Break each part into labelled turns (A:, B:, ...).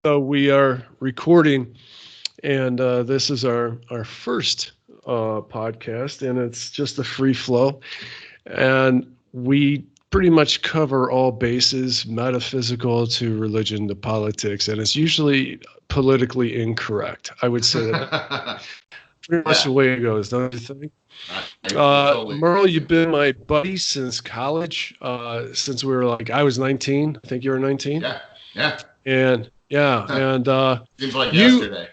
A: So we are recording, and this is our first podcast, and it's just a free flow. And we pretty much cover all bases, metaphysical to religion to politics, and it's usually politically incorrect. I would say that pretty much
B: Yeah,
A: the way it goes, don't you think?
B: I totally
A: Merle,
B: agree with
A: you've
B: you.
A: been my buddy since college, since we were like, I was 19. I think you were 19.
B: Yeah, yeah.
A: And yeah, and
B: Seems like
A: you
B: yesterday.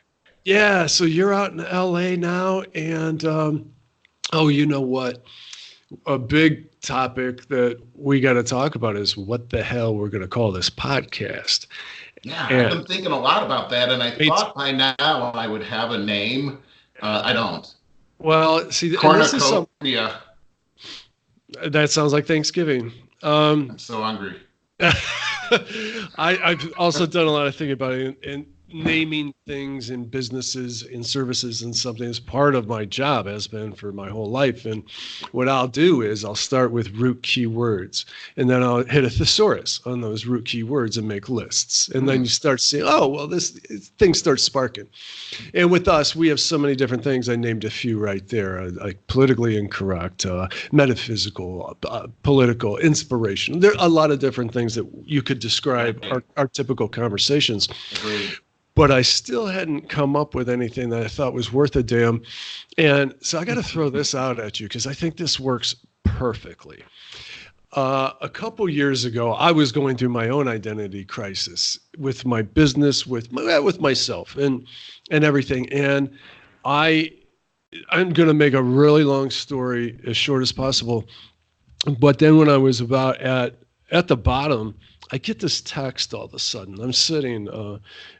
A: Yeah, so you're out in LA now, and oh, you know what? A big topic that we got to talk about is what the hell we're going to call this podcast.
B: Yeah, I've
A: And
B: been thinking a lot about that, and I
A: it's
B: thought by now I would have a name. I don't.
A: well, see, and this is some
B: Cornucopia.
A: that sounds like Thanksgiving.
B: I'm so hungry.
A: I've also done a lot of thinking about it, and naming things in businesses and services and something is part of my job, has been for my whole life. And what I'll do is I'll start with root keywords, and then I'll hit a thesaurus on those root keywords and make lists. And then you start seeing, oh, well, this thing starts sparking. And with us, we have so many different things. I named a few right there, like politically incorrect, metaphysical, political, inspiration. There are a lot of different things that you could describe our typical conversations.
B: Agreed.
A: But I still hadn't come up with anything that I thought was worth a damn. And so I got to throw this out at you because I think this works perfectly. A couple years ago, I was going through my own identity crisis with my business, with myself, and everything. And I'm going to make a really long story as short as possible. But then when I was about at the bottom, I get this text all of a sudden. I'm sitting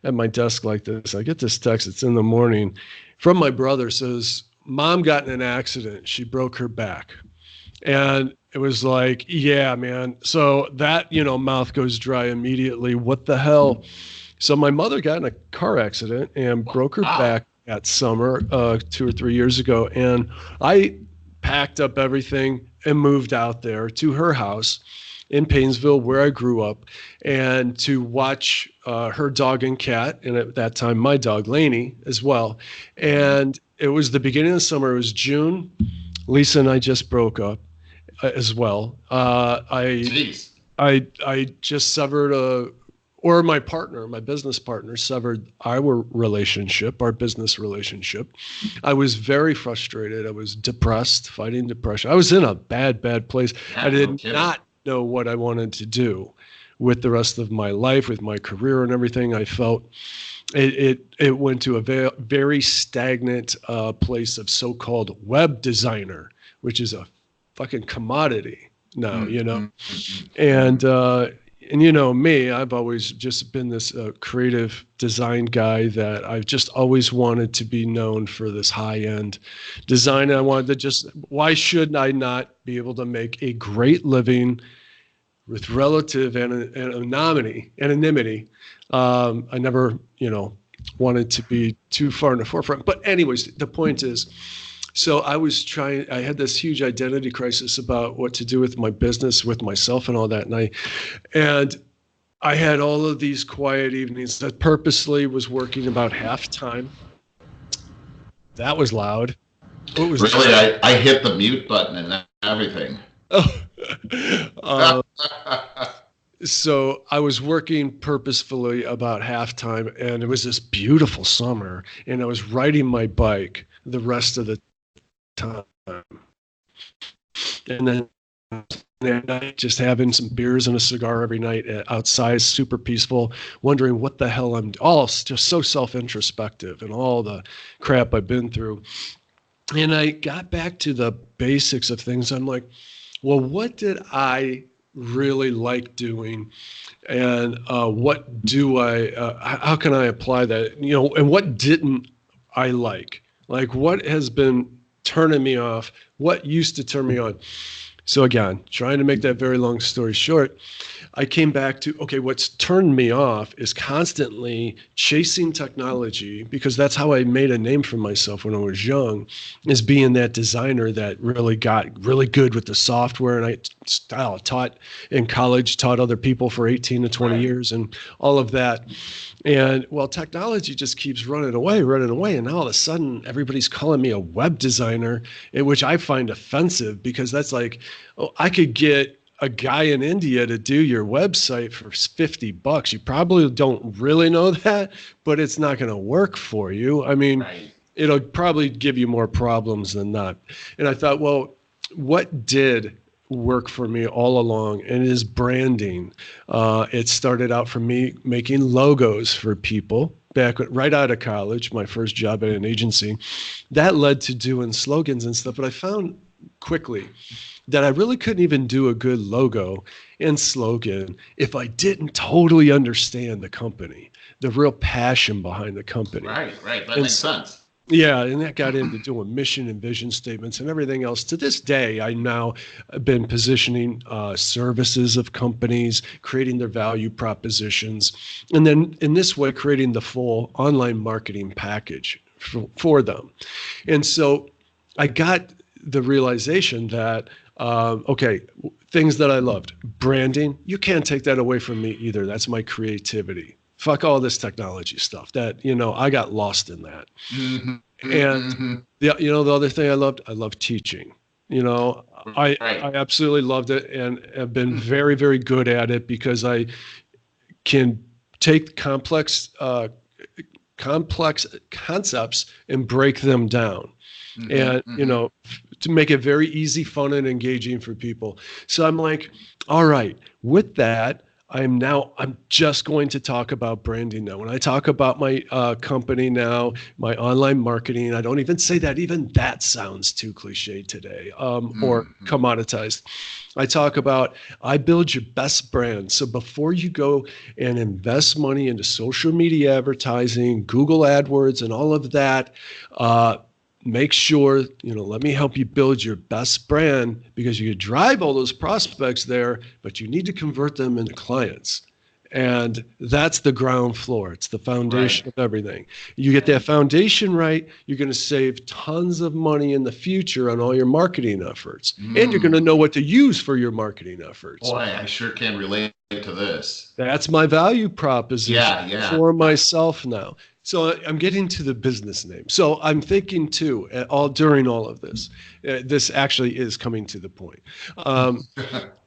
A: at my desk like this. I get this text. It's in the morning from my brother. It says, "Mom got in an accident. She broke her back." And it was like, yeah, man. So that, mouth goes dry immediately. What the hell? So my mother got in a car accident and broke her
B: Wow.
A: back that summer, 2 or 3 years ago. And I packed up everything and moved out there to her house in Painesville, where I grew up, and to watch her dog and cat, and at that time, my dog, Lainey, as well. And it was the beginning of the summer. It was June. Lisa and I just broke up as well.
B: Jeez.
A: I just severed my business partner severed our relationship, our business relationship. I was very frustrated. I was depressed, fighting depression. I was in a bad place.
B: Yeah,
A: I
B: no
A: did
B: kidding.
A: not know what I wanted to do with the rest of my life, with my career and everything. I felt it went to a very stagnant place of so-called web designer, which is a fucking commodity now, and me, I've always just been this creative design guy that I've just always wanted to be known for this high-end design. I wanted to why should I not be able to make a great living with relative anonymity? I never, wanted to be too far in the forefront. But anyways, the point is, so I had this huge identity crisis about what to do with my business, with myself and all that. And I had all of these quiet evenings that purposely was working about half time. That was loud. What was
B: Really,
A: that?
B: I hit the mute button and everything.
A: Oh. So I was working purposefully about halftime, and it was this beautiful summer, and I was riding my bike the rest of the time. And then at night, just having some beers and a cigar every night outside, super peaceful, wondering what the hell just so self-introspective and all the crap I've been through. And I got back to the basics of things. I'm like, well, what did I really like doing, and what do how can I apply that, and what didn't I like what has been turning me off, what used to turn me on. So again, trying to make that very long story short, I came back to, okay, what's turned me off is constantly chasing technology, because that's how I made a name for myself when I was young, is being that designer that really got really good with the software. And I taught in college, taught other people for 18 to 20
B: Right.
A: years and all of that. And well, technology just keeps running away, running away. And now all of a sudden, everybody's calling me a web designer, which I find offensive, because that's like, oh, I could get a guy in India to do your website for $50. You probably don't really know that, but it's not going to work for you. I mean,
B: Right.
A: it'll probably give you more problems than not. And I thought, well, what did work for me all along, and it is branding. It started out for me making logos for people right out of college, my first job at an agency. That led to doing slogans and stuff, but I found quickly that I really couldn't even do a good logo and slogan if I didn't totally understand the company, the real passion behind the company.
B: Right. That
A: And
B: makes
A: so,
B: sense.
A: yeah, and that got into doing mission and vision statements and everything else. To this day, I now have been positioning services of companies, creating their value propositions, and then in this way, creating the full online marketing package for them. And so I got the realization that, okay, things that I loved, branding, you can't take that away from me either. That's my creativity. Fuck all this technology stuff that, I got lost in that.
B: Mm-hmm.
A: And
B: Mm-hmm.
A: the other thing I loved teaching. I
B: Right.
A: absolutely loved it and have been very, very good at it, because I can take complex concepts and break them down.
B: Mm-hmm.
A: And,
B: Mm-hmm.
A: to make it very easy, fun, and engaging for people. So I'm like, all right, with that, I'm just going to talk about branding now. When I talk about my company now, my online marketing, I don't even say that. Even that sounds too cliche today, or
B: Mm-hmm.
A: commoditized. I talk about, I build your best brand. So before you go and invest money into social media advertising, Google AdWords, and all of that, make sure, let me help you build your best brand, because you could drive all those prospects there, but you need to convert them into clients. And that's the ground floor. It's the foundation
B: Right.
A: of everything. You get that foundation right, you're going to save tons of money in the future on all your marketing efforts. And you're going to know what to use for your marketing efforts.
B: Boy, I sure can relate to this.
A: That's my value proposition
B: Yeah.
A: for myself now. So I'm getting to the business name. So I'm thinking too, during all of this, this actually is coming to the point.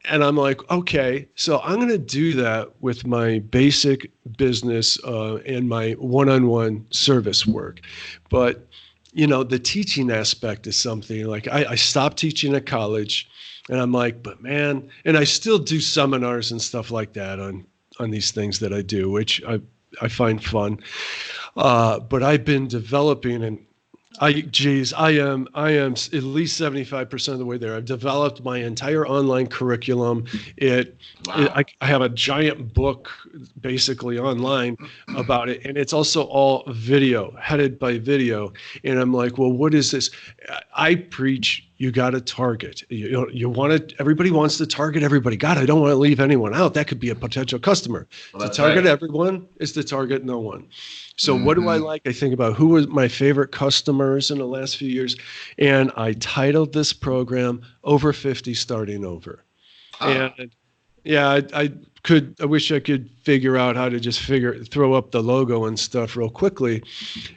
A: And I'm like, okay, so I'm going to do that with my basic business and my one-on-one service work. But, the teaching aspect is something like I stopped teaching at college, and I'm like, but man, and I still do seminars and stuff like that on these things that I do, which I find fun. But I've been developing, and I am at least 75% of the way there. I've developed my entire online curriculum.
B: Wow.
A: I have a giant book basically online about it, and it's also all video, headed by video. And I'm like, well, what is this? I preach, you got to target. You want to. Everybody wants to target everybody. God, I don't want to leave anyone out. That could be a potential customer.
B: Well,
A: To
B: that's
A: target
B: right.
A: everyone is to target no one. So what do I
B: Mm-hmm.
A: like? I think about who was my favorite customers in the last few years, and I titled this program "Over 50 Starting Over."
B: Huh.
A: And yeah, I wish I could figure out how to just throw up the logo and stuff real quickly.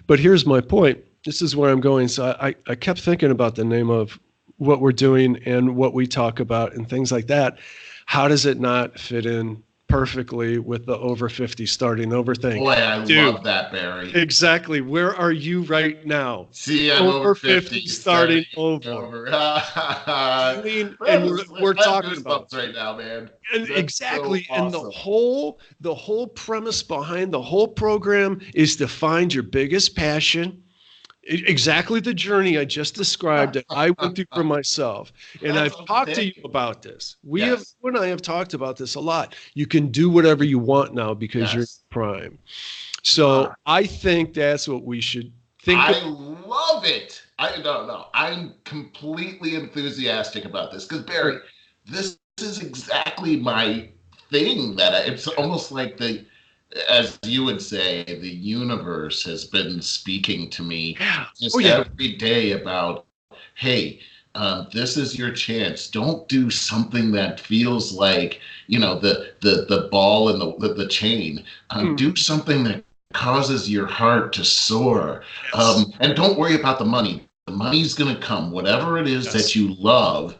A: But here's my point. This is where I'm going. So I kept thinking about the name of what we're doing and what we talk about and things like that. How does it not fit in perfectly with the over 50 starting over thing?
B: Boy, I
A: Dude,
B: love that, Barry.
A: exactly. Where are you right now?
B: See, I'm over
A: Over
B: 50,
A: 50
B: starting
A: starting over.
B: over.
A: I mean,
B: Man,
A: and
B: this
A: we're
B: I have
A: talking about it.
B: goosebumps right now, man.
A: And
B: That's so
A: exactly. And the
B: awesome.
A: whole premise behind the whole program is to find your biggest passion. Exactly the journey I just described that I went through for myself. And
B: That's
A: I've talked to you
B: outstanding.
A: about this.
B: Yes.
A: You and I have talked about this a lot. You can do whatever you want now because you're
B: Yes.
A: prime. So I think that's what we should think of.
B: I love it. I no, no. I'm completely enthusiastic about this because Barry, this is exactly my thing. It's almost like as you would say, the universe has been speaking to me
A: Yeah. Oh
B: just
A: yeah.
B: every day about, hey, this is your chance. Don't do something that feels like, the ball and the chain. Do something that causes your heart to soar.
A: Yes.
B: And don't worry about the money. The money's going to come. Whatever it is that
A: Yes.
B: you love,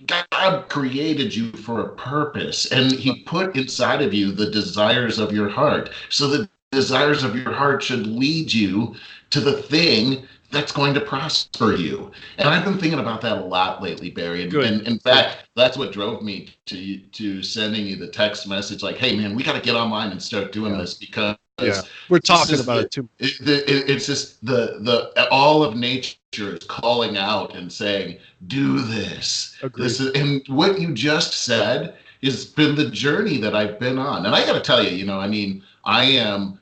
B: God created you for a purpose, and He put inside of you the desires of your heart. So the desires of your heart should lead you to the thing that's going to prosper you. And I've been thinking about that a lot lately, Barry. And
A: Good.
B: in fact, that's what drove me to sending you the text message like, hey, man, we got to get online and start doing
A: Yeah.
B: this because
A: Yeah. We're
B: this
A: talking
B: is
A: about it too.
B: it's just the all of nature is calling out and saying, do this.
A: Agreed.
B: This is, and what you just said has been the journey that I've been on. And I got to tell you, I mean, I am,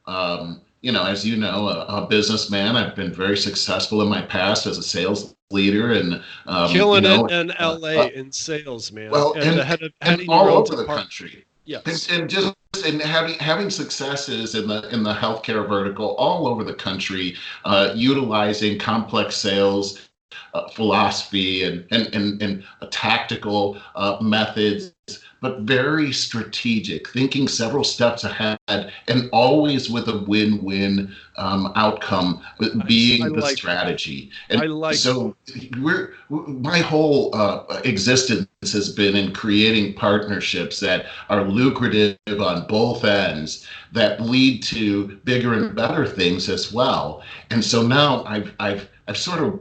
B: as you know, a businessman. I've been very successful in my past as a sales leader, and
A: Killing it in LA in sales, man.
B: well,
A: And
B: and
A: heading your
B: all
A: own
B: over the
A: department.
B: country,
A: Yes.
B: and just and having successes in the healthcare vertical all over the country, utilizing complex sales philosophy and tactical methods, but very strategic, thinking several steps ahead, and always with a win-win outcome,
A: I
B: being the
A: like that.
B: strategy.
A: I
B: And
A: like that.
B: so my whole existence has been in creating partnerships that are lucrative on both ends, that lead to bigger and better things as well. And so now I've sort of,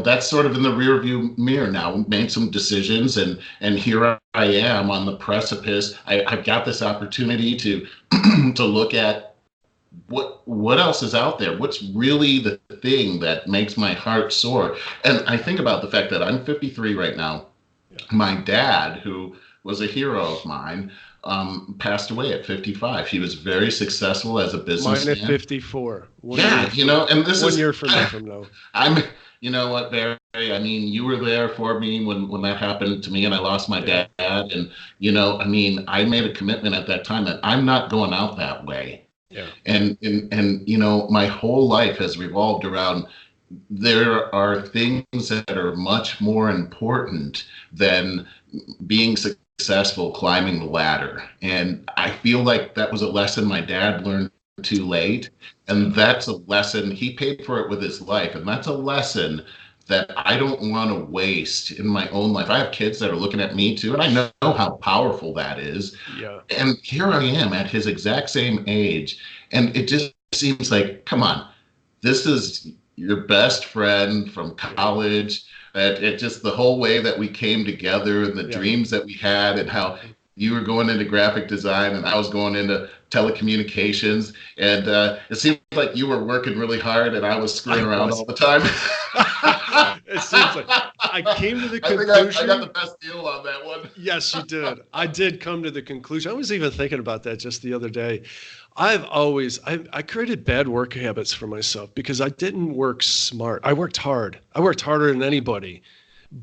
B: that's sort of in the rear view mirror now. Made some decisions, and here I am on the precipice. I've got this opportunity to to look at what else is out there. What's really the thing that makes my heart soar? And I think about the fact that I'm 53 right now.
A: Yeah.
B: My dad, who was a hero of mine, passed away at 55. He was very successful as a
A: Mine at
B: businessman.
A: 54.
B: Yeah, and this
A: 1 year
B: is
A: from now.
B: I'm, you know what, Barry? I mean, you were there for me when that happened to me, and I lost my
A: Yeah.
B: dad. And I mean, I made a commitment at that time that I'm not going out that way.
A: Yeah.
B: And my whole life has revolved around, there are things that are much more important than being successful climbing the ladder. And I feel like that was a lesson my dad learned too late. And that's a lesson he paid for it with his life. And that's a lesson that I don't want to waste in my own life. I have kids that are looking at me too, and I know how powerful that is.
A: Yeah.
B: And here I am at his exact same age. And it just seems like, come on, this is your best friend from college. It just the whole way that we came together, and the dreams that we had, and how you were going into graphic design and I was going into telecommunications, and it seemed like you were working really hard and I was screwing around all the time.
A: It seems like I came to the conclusion.
B: I think I got the best deal on that one.
A: Yes, you did. I did come to the conclusion. I was even thinking about that just the other day. I created bad work habits for myself because I didn't work smart. I worked hard. I worked harder than anybody,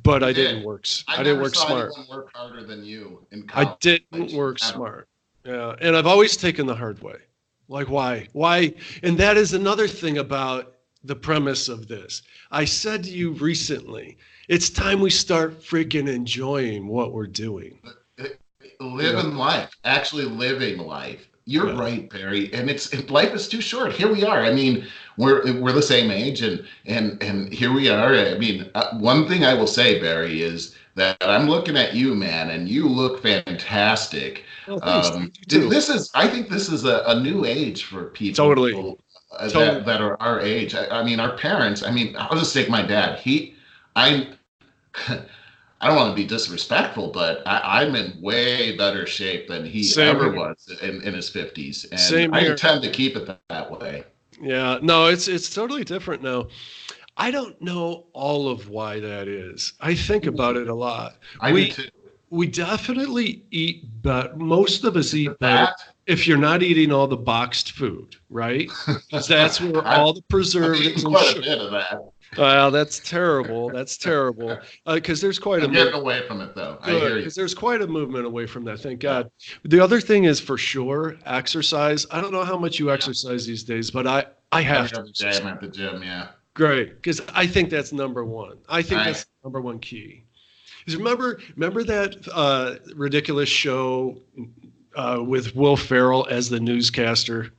A: but I didn't work
B: I
A: didn't work smart.
B: I never saw anyone work harder than you in college.
A: I didn't work smart. Yeah. And I've always taken the hard way. Like, why? Why? And that is another thing about the premise of this. I said to you recently, it's time we start freaking enjoying what we're doing.
B: Living life, actually living life. You're right, Barry. And life is too short. Here we are. I mean, we're the same age, and here we are. I mean, one thing I will say, Barry, is that I'm looking at you, man, and you look fantastic.
A: Well, thanks.
B: I think this is a new age for people.
A: Totally.
B: That are our age. I mean, our parents. I mean, I'll just take my dad. I don't want to be disrespectful, but I'm in way better shape than he ever was in his 50s. And I intend to keep it that way.
A: Yeah, no, it's totally different now. I don't know all of why that is. I think about it a lot.
B: I do too.
A: We definitely eat better. Most of us eat better if you're not eating all the boxed food, right? Because that's where all the preservatives and
B: quite a bit of that.
A: Well, that's terrible. That's terrible. Because there's quite a
B: I'm getting away from it though. I
A: good
B: hear you.
A: because there's quite a movement away from that. Thank
B: Yeah.
A: God. The other thing is for sure exercise. I don't know how much you
B: Yeah.
A: exercise these days, but I have
B: Every
A: to
B: other day
A: exercise.
B: I'm at the gym. Yeah.
A: Great, because I think that's number one. I think
B: I
A: that's the number one key. 'Cause remember that ridiculous show with Will Ferrell as the newscaster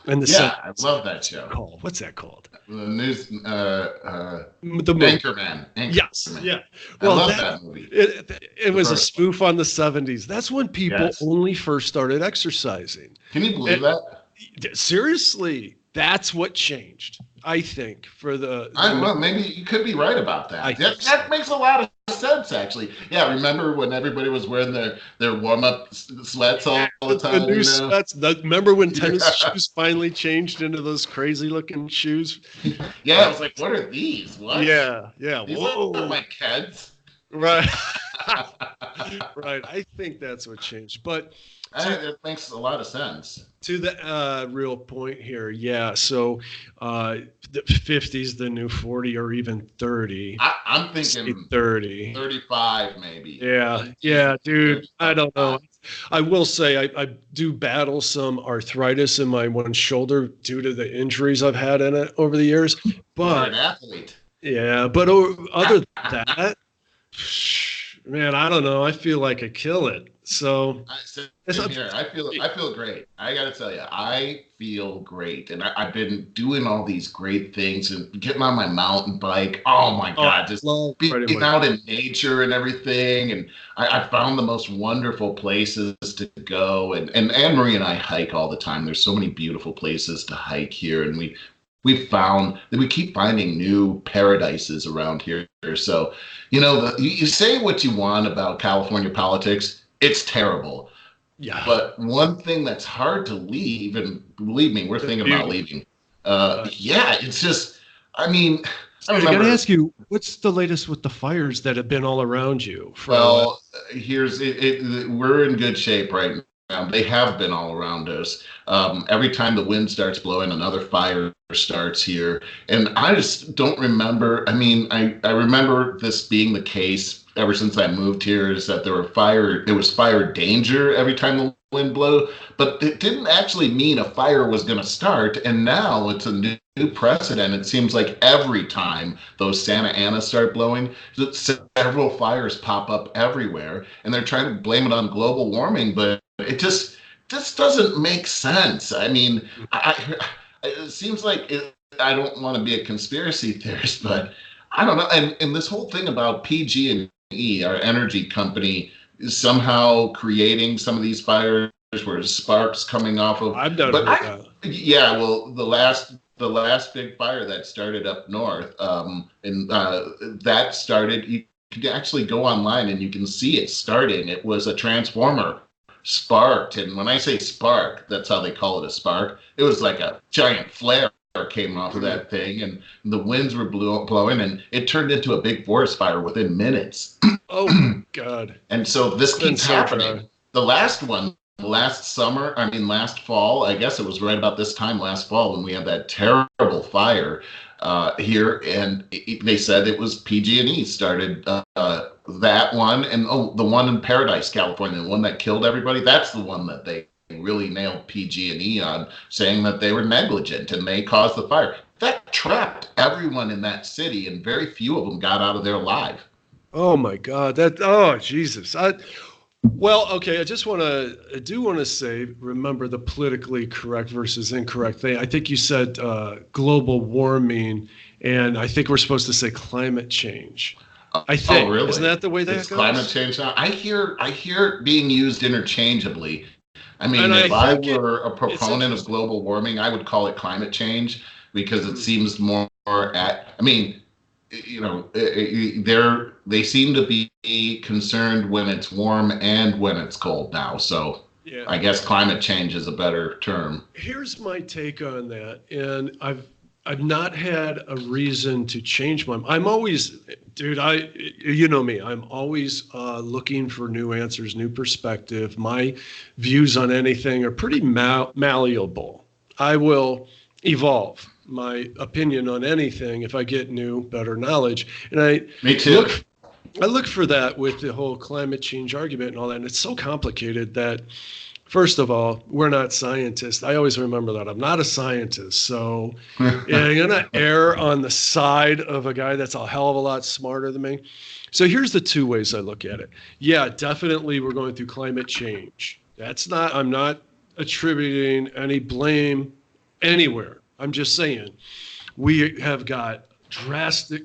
A: and the
B: Yeah, I
A: segments?
B: love that
A: What's that
B: show.
A: called? What's that called?
B: The news,
A: The movie.
B: Anchorman.
A: Yes,
B: Anchorman.
A: yeah.
B: I
A: Well,
B: love
A: that
B: that movie.
A: it
B: The
A: was a
B: first one.
A: spoof on the '70s. That's when people
B: Yes.
A: only first started exercising.
B: Can you believe
A: And
B: that?
A: seriously, that's what changed. I think for
B: Well, maybe you could be right about
A: I
B: that.
A: think
B: That
A: so.
B: makes a lot of sense, actually. Yeah, remember when everybody was wearing their warm up sweats all the
A: The
B: time?
A: new
B: You know?
A: sweats. Remember when tennis
B: Yeah.
A: shoes finally changed into those crazy looking shoes?
B: Yeah, I
A: Uh,
B: was like, what are these? What?
A: yeah, yeah.
B: These look
A: Whoa.
B: like kids.
A: Right. Right. I think that's what changed. But to
B: It makes a lot of sense.
A: to the real point here, yeah. So the 50's the new 40 or even 30.
B: I'm
A: Say
B: thinking
A: 30.
B: 35, maybe.
A: Yeah, yeah, dude. I don't know. I will say I do battle some arthritis in my one shoulder due to the injuries I've had in it over the years.
B: Well, you're
A: But
B: an athlete.
A: yeah, but other than that, man, I don't know. I feel like I kill it. So
B: Same
A: it's not,
B: here. I feel great. I got to tell you, I feel great, and I've been doing all these great things and getting on my mountain bike. Oh my
A: oh, I
B: God, just
A: love
B: being
A: riding my
B: out in nature and everything. And I found the most wonderful places to go. And Anne Marie and I hike all the time. There's so many beautiful places to hike here, and we found that we keep finding new paradises around here. So, you say what you want about California politics. It's terrible.
A: yeah,
B: But one thing that's hard to leave, and believe me, we're
A: the
B: thinking about
A: beauty.
B: leaving.
A: Uh,
B: Yeah, it's just, I mean, I
A: Dude, I gotta
B: remember,
A: ask you, what's the latest with the fires that have been all around you for the last?
B: well, here's we're in good shape right now. They have been all around us. Every time the wind starts blowing, another fire starts here. And I just don't remember. I mean, I remember this being the case ever since I moved here, is that it was fire danger every time the wind blew, but it didn't actually mean a fire was going to start. And now it's a new precedent. It seems like every time those Santa Anas start blowing, several fires pop up everywhere, and they're trying to blame it on global warming, but it just doesn't make sense. I mean, it seems like I don't want to be a conspiracy theorist, but I don't know. And this whole thing about PG&E, our energy company, is somehow creating some of these fires where sparks coming off of.
A: I've not
B: But
A: heard that.
B: yeah, well, the last big fire that started up north, and that started. You could actually go online and you can see it starting. It was a transformer sparked, and when I say spark, that's how they call it, a spark. It was like a giant flare came off of that thing, and the winds were blowing, and it turned into a big forest fire within minutes.
A: Oh my God.
B: And so
A: It's
B: this
A: been
B: keeps
A: so dry.
B: happening. The last one, last fall, I guess it was right about this time last fall when we had that terrible fire here, and they said it was PG&E started that one, and the one in Paradise, California, the one that killed everybody. That's the one that they really nailed PG&E on, saying that they were negligent and they caused the fire. That trapped everyone in that city, and very few of them got out of there alive.
A: Oh my God. Oh Jesus. Well, okay. I do want to say, remember the politically correct versus incorrect thing. I think you said global warming, and I think we're supposed to say climate change. I
B: Oh,
A: think. Isn't
B: really?
A: that the way that
B: It's climate
A: goes?
B: change now. I hear it being used interchangeably. I
A: And
B: mean,
A: I
B: if I
A: think
B: were a
A: it's
B: proponent of
A: interesting.
B: global warming, I would call it climate change because it
A: Mhm.
B: seems more I mean, they seem to be concerned when it's warm and when it's cold now. So
A: Yeah.
B: I guess climate change is a better term.
A: Here's my take on that, and I've not had a reason to change my. I'm always, dude. You know me. I'm always looking for new answers, new perspective. My views on anything are pretty malleable. I will evolve. my opinion on anything if I get new, better knowledge. And I
B: Me too.
A: look for that with the whole climate change argument and all that. And it's so complicated that, first of all, we're not scientists. I always remember that. I'm not a scientist. So yeah, you're going to err on the side of a guy that's a hell of a lot smarter than me. So here's the two ways I look at it. Yeah, definitely we're going through climate change. I'm not attributing any blame anywhere. I'm just saying we have got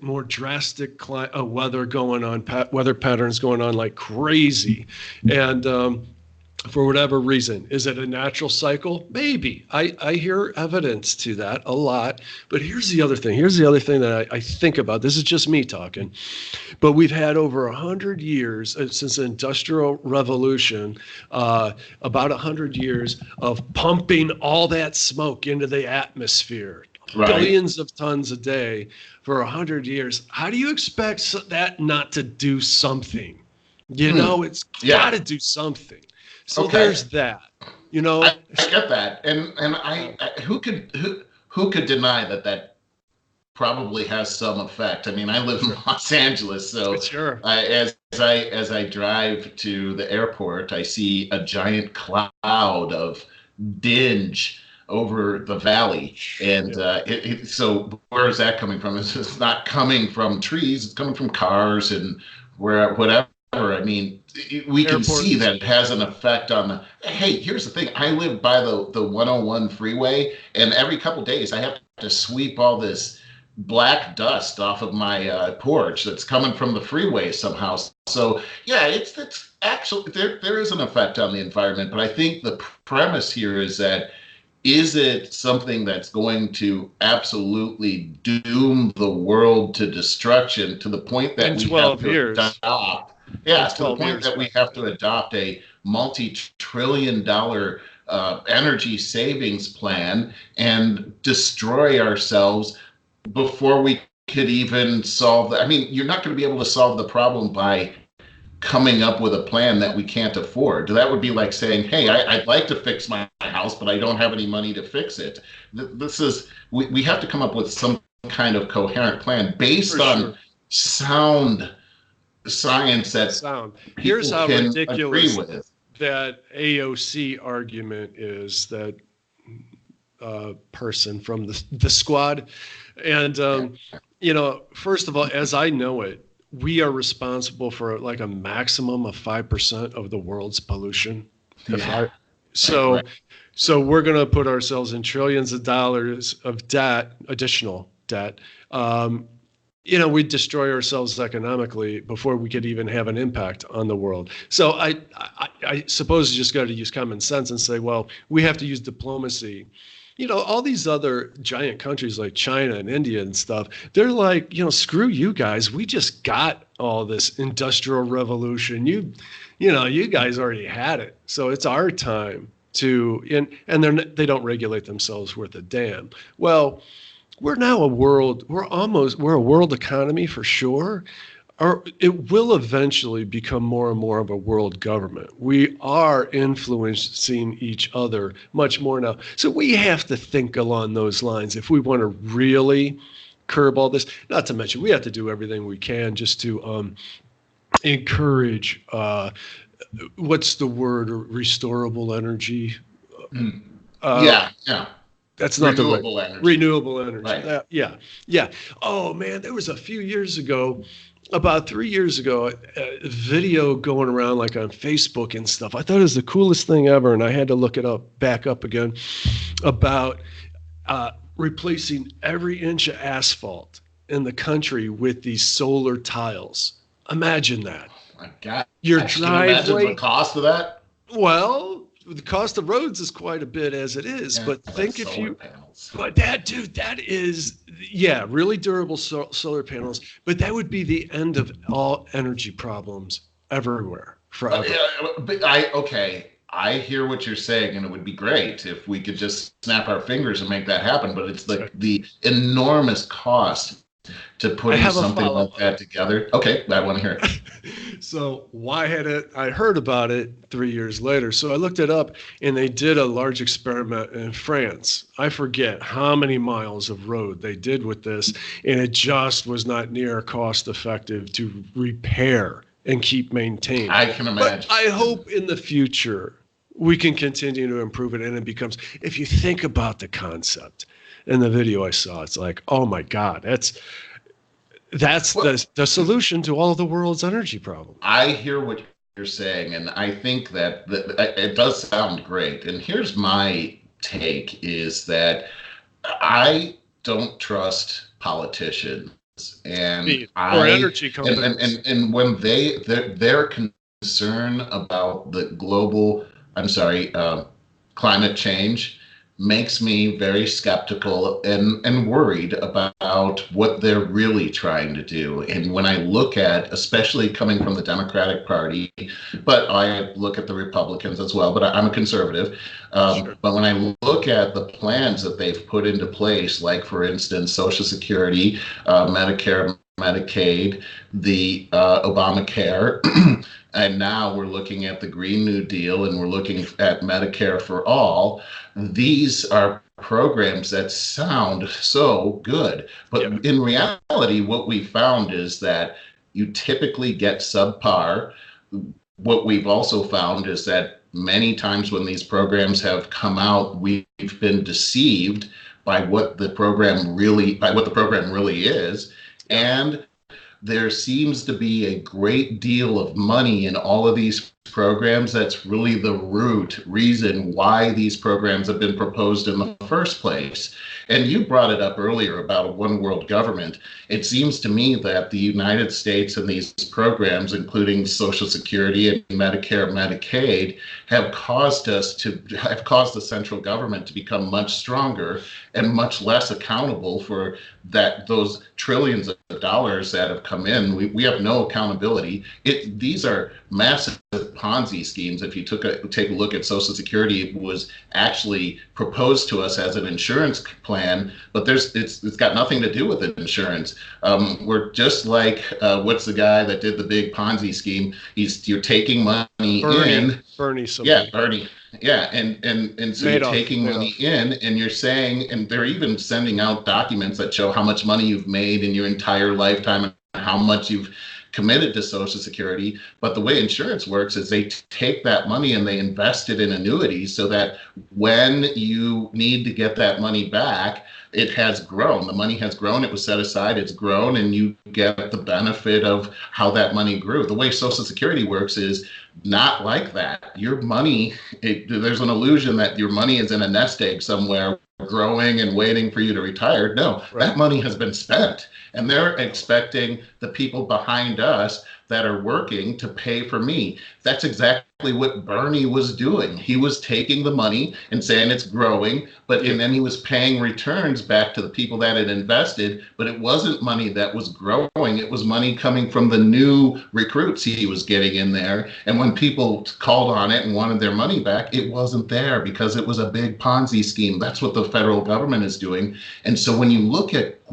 A: more drastic weather going on, weather patterns going on like crazy. And for whatever reason, is it a natural cycle? Maybe. I hear evidence to that a lot. But here's the other thing. Here's the other thing that I think about. This is just me talking. But we've had over 100 years since the Industrial Revolution, about 100 years of pumping all that smoke into the atmosphere. Right. Billions of tons a day for 100 years. How do you expect that not to do something? You know, it's got to do something. So there's that. You know,
B: I get that, and who could deny that probably has some effect. I mean, I live in Los Angeles, so
A: sure.
B: As I drive to the airport, I see a giant cloud of dinge over the valley, and so where is that coming from? It's not coming from trees; it's coming from cars and whatever. I mean, we can see that it has an effect on the. Hey, here's the thing: I live by the 101 freeway, and every couple of days I have to sweep all this black dust off of my porch that's coming from the freeway somehow. So yeah, it's actually there is an effect on the environment, but I think the premise here is that. Is it something that's going to absolutely doom the world to destruction to the point that we have to adopt? Yeah, to the point that we have to adopt a multi-trillion-dollar energy savings plan and destroy ourselves before we could even solve that. I mean, you're not going to be able to solve the problem by coming up with a plan that we can't afford. That would be like saying, hey, I'd like to fix my house, but I don't have any money to fix it. We have to come up with some kind of coherent plan based on sound science that
A: sound. Here's how ridiculous that AOC argument is, that person from the squad. And, you know, first of all, as I know it, we are responsible for like a maximum of 5% of the world's pollution. So we're going to put ourselves in trillions of dollars of debt, additional debt. You know, we destroy ourselves economically before we could even have an impact on the world. So I suppose you just got to use common sense and say, well, we have to use diplomacy. You know, all these other giant countries like China and India and stuff, they're like, you know, screw you guys. We just got all this industrial revolution. You guys already had it. So it's our time to, and they don't regulate themselves worth a damn. Well, we're now a world economy for sure. Or it will eventually become more and more of a world government. We are influencing each other much more now. So we have to think along those lines if we want to really curb all this. Not to mention, we have to do everything we can just to encourage, what's the word, restorable energy? That's not renewable energy. Renewable energy. Right. Yeah. Oh, man, there was a few years ago, about 3 years ago, a video going around like on Facebook and stuff. I thought it was the coolest thing ever, and I had to look it back up again, about replacing every inch of asphalt in the country with these solar tiles. Imagine that.
B: Oh my God.
A: Your driveway.
B: Imagine the cost of that?
A: Well, the cost of roads is quite a bit as it is, but think if you, but that is, really durable solar panels, but that would be the end of all energy problems everywhere forever.
B: I hear what you're saying, and it would be great if we could just snap our fingers and make that happen, but it's like the enormous cost to
A: I
B: putting
A: have a
B: something like
A: follow-up.
B: that together? Okay, I want to hear it.
A: So why had it? I heard about it 3 years later. So I looked it up, and they did a large experiment in France. I forget how many miles of road they did with this, and it just was not near cost effective to repair and keep maintained.
B: I can
A: But
B: imagine.
A: I hope in the future we can continue to improve it, and it becomes. If you think about the concept in the video I saw, it's like, oh my God, that's
B: Well,
A: the solution to all of the world's energy problems.
B: I hear what you're saying, and I think that it does sound great. And here's my take is that I don't trust politicians, and
A: Or
B: I
A: energy
B: and
A: companies.
B: and when their concern about the global, I'm sorry, climate change makes me very skeptical and worried about what they're really trying to do. And when I look at, especially coming from the Democratic Party, but I look at the Republicans as well, but I'm a conservative.
A: Sure.
B: But when I look at the plans that they've put into place, like for instance, Social Security, Medicare, Medicaid, the Obamacare, and now we're looking at the Green New Deal and we're looking at Medicare for all. These are programs that sound so good. But
A: Yeah.
B: in reality, what we found is that you typically get subpar. What we've also found is that many times when these programs have come out, we've been deceived by what the program really is.
A: Yeah.
B: And there seems to be a great deal of money in all of these programs. That's really the root reason why these programs have been proposed in the first place. And you brought it up earlier about a one world government. It seems to me that the United States and these programs, including Social Security and Medicare, Medicaid, have caused the central government to become much stronger and much less accountable for those trillions of dollars that have come in. We have no accountability. These are massive Ponzi schemes. If you take a look at Social Security, it was actually proposed to us as an insurance plan, but it's got nothing to do with insurance. We're just like what's the guy that did the big Ponzi scheme? You're taking money in.
A: Bernie
B: Yeah,
A: something.
B: Bernie. Yeah, and so you're
A: Madoff.
B: taking money
A: Madoff.
B: in and you're saying, and they're even sending out documents that show how much money you've made in your entire lifetime and how much you've committed to Social Security. But the way insurance works is they take that money and they invest it in annuities so that when you need to get that money back, it has grown. The money has grown. It was set aside. It's grown, and you get the benefit of how that money grew. The way Social Security works is not like that. Your money, there's an illusion that your money is in a nest egg somewhere growing and waiting for you to retire. No,
A: Right.
B: that money has been spent, and they're expecting the people behind us that are working to pay for me. That's exactly what Bernie was doing. He was taking the money and saying it's growing, and then he was paying returns back to the people that had invested, but it wasn't money that was growing. It was money coming from the new recruits he was getting in there. And when people called on it and wanted their money back, it wasn't there because it was a big Ponzi scheme. That's what the federal government is doing. And so when you look at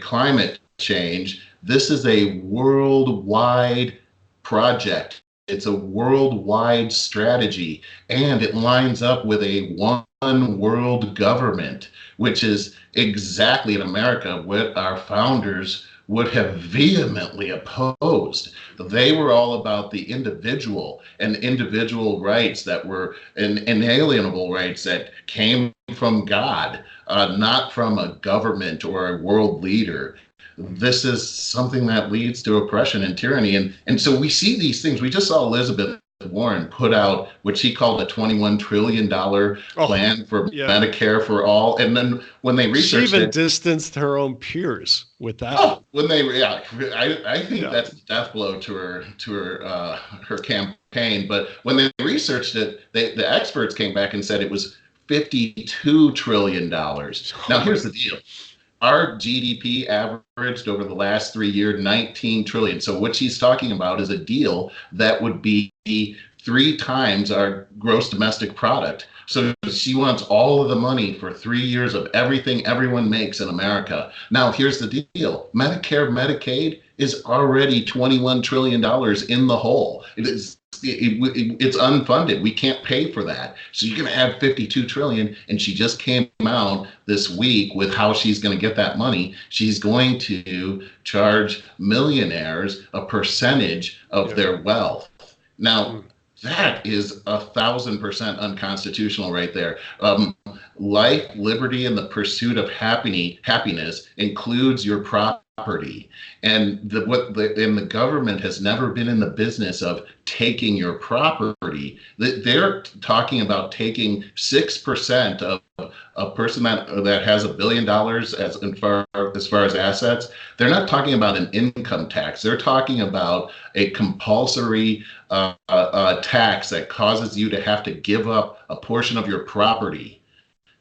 B: climate change, this is a worldwide project. It's a worldwide strategy, and it lines up with a one world government, which is exactly in America what our founders would have vehemently opposed. They were all about the individual and individual rights that were inalienable rights that came from God, not from a government or a world leader. This is something that leads to oppression and tyranny. And so we see these things. We just saw Elizabeth Warren put out what she called a $21 trillion plan for
A: Yeah.
B: Medicare for all. And then when they
A: She
B: researched
A: even
B: it,
A: distanced her own peers with that one.
B: I think that's a death blow to her campaign. But when they researched it, the experts came back and said it was $52 trillion. Now, here's the deal. Our GDP averaged over the last 3 years 19 trillion. So what she's talking about is a deal that would be 3 times our gross domestic product. So she wants all of the money for 3 years of everything everyone makes in America. Now, here's the deal. Medicare, Medicaid is already $21 trillion in the hole. It's unfunded. We can't pay for that. So you're going to add 52 trillion. And she just came out this week with how she's going to get that money. She's going to charge millionaires a percentage of their wealth. Now, that is 1,000% unconstitutional right there. Life, liberty, and the pursuit of happiness includes your property. And the government has never been in the business of taking your property. They're talking about taking 6% of a person that has $1 billion as far as assets. They're not talking about an income tax. They're talking about a compulsory tax that causes you to have to give up a portion of your property.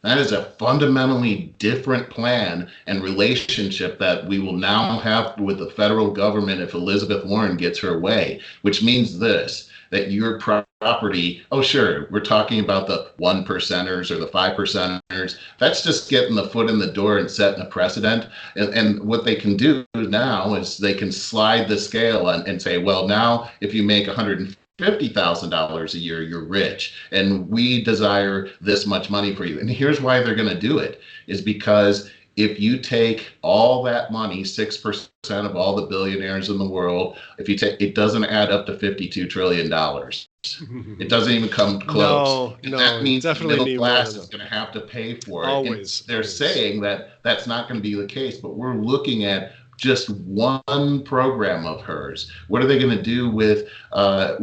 B: That is a fundamentally different plan and relationship that we will now have with the federal government if Elizabeth Warren gets her way, which means this, that your property, oh, sure, we're talking about the 1%ers or the 5%ers. That's just getting the foot in the door and setting a precedent. And what they can do now is they can slide the scale and say, well, now if you make $150,000 a year, you're rich, and we desire this much money for you. And here's why they're going to do it, is because if you take all that money, 6% of all the billionaires in the world, if you take, it doesn't add up to $52 trillion. It doesn't even come close.
A: No,
B: that means
A: definitely
B: the middle class is going to have to pay for it.
A: Always.
B: And they're saying that that's not going to be the case, but we're looking at just one program of hers. What are they going to do with the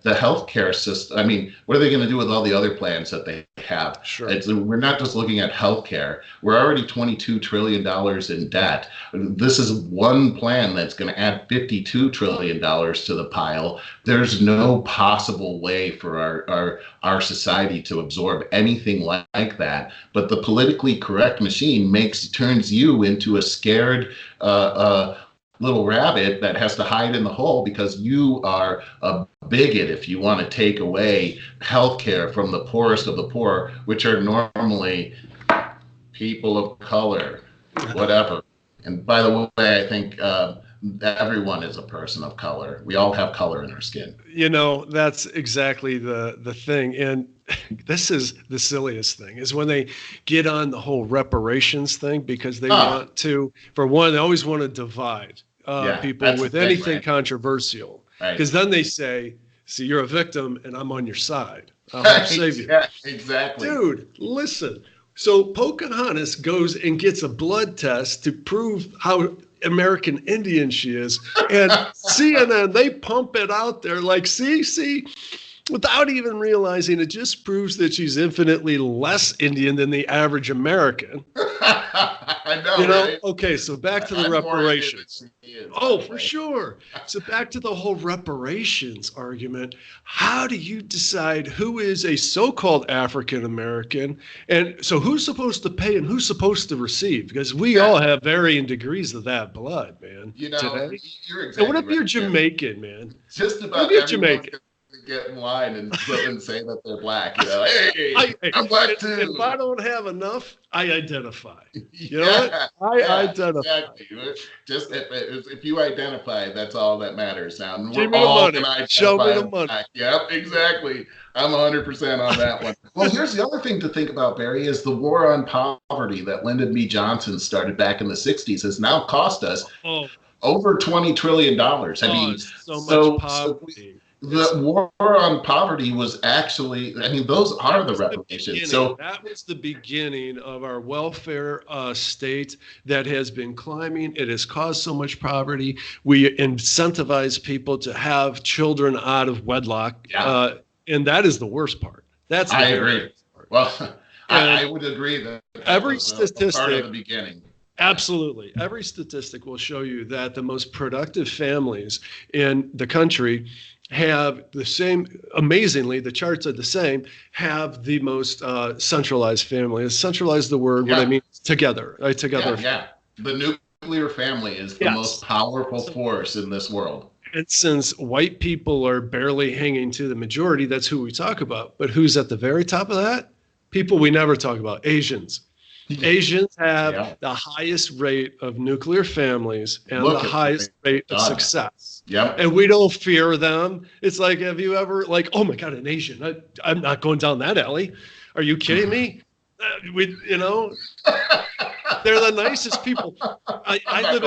B: healthcare system? I mean, what are they going to do with all the other plans that they have?
A: Sure.
B: We're not just looking at healthcare. We're already $22 trillion in debt. This is one plan that's going to add $52 trillion to the pile. There's no possible way for our society to absorb anything like that. But the politically correct machine turns you into a scared little rabbit that has to hide in the hole because you are a bigot if you want to take away healthcare from the poorest of the poor, which are normally people of color, whatever. And by the way, I think everyone is a person of color. We all have color in our skin.
A: You know, that's exactly the thing. And this is the silliest thing, is when they get on the whole reparations thing, because they want to, for one, they always want to divide people with anything controversial. Because then they say, see, you're a victim and I'm on your side. I'll help save you.
B: Yeah, exactly.
A: Dude, listen. So Pocahontas goes and gets a blood test to prove how American Indian she is. And CNN, they pump it out there like, see, without even realizing it just proves that she's infinitely less Indian than the average American.
B: I know, right?
A: Okay, so back to the reparations. For sure. So back to the whole reparations argument. How do you decide who is a so-called African American? And so who's supposed to pay and who's supposed to receive? Because we all have varying degrees of that blood, man.
B: You know,
A: today.
B: You're exactly
A: so what if
B: right,
A: you're Jamaican, man?
B: Just about
A: you're Jamaican.
B: Get in line and say that they're black. You know, hey, I'm black too.
A: If I don't have enough, I identify. You know what? I identify.
B: Exactly. Just if you identify, that's all that matters. Now,
A: Give me the money. Show me the money.
B: Yep, exactly. I'm 100% on that one. Well, here's the other thing to think about, Barry, is the war on poverty that Lyndon B. Johnson started back in the 60s has now cost us over $20 trillion. I mean,
A: so much poverty.
B: The war on poverty was actually, I mean, those are the reparations. So
A: that was the beginning of our welfare state that has been climbing. It has caused so much poverty. We incentivize people to have children out of wedlock. And that is the worst part. That's the
B: I agree. Part. Well, I would agree that
A: every statistic
B: part of the beginning.
A: Absolutely. Every statistic will show you that the most productive families in the country have the same, amazingly, the charts are the same, have the most centralized family. Centralized the word, what I mean, together. Together.
B: Yeah. The nuclear family is the most powerful force in this world.
A: And since white people are barely hanging to the majority, that's who we talk about. But who's at the very top of that? People we never talk about, Asians. Asians have the highest rate of nuclear families and the highest rate of success.
B: Yep.
A: And we don't fear them. It's like, have you ever, like, oh my God, an Asian? I'm not going down that alley. Are you kidding me? You know, they're the nicest people. I live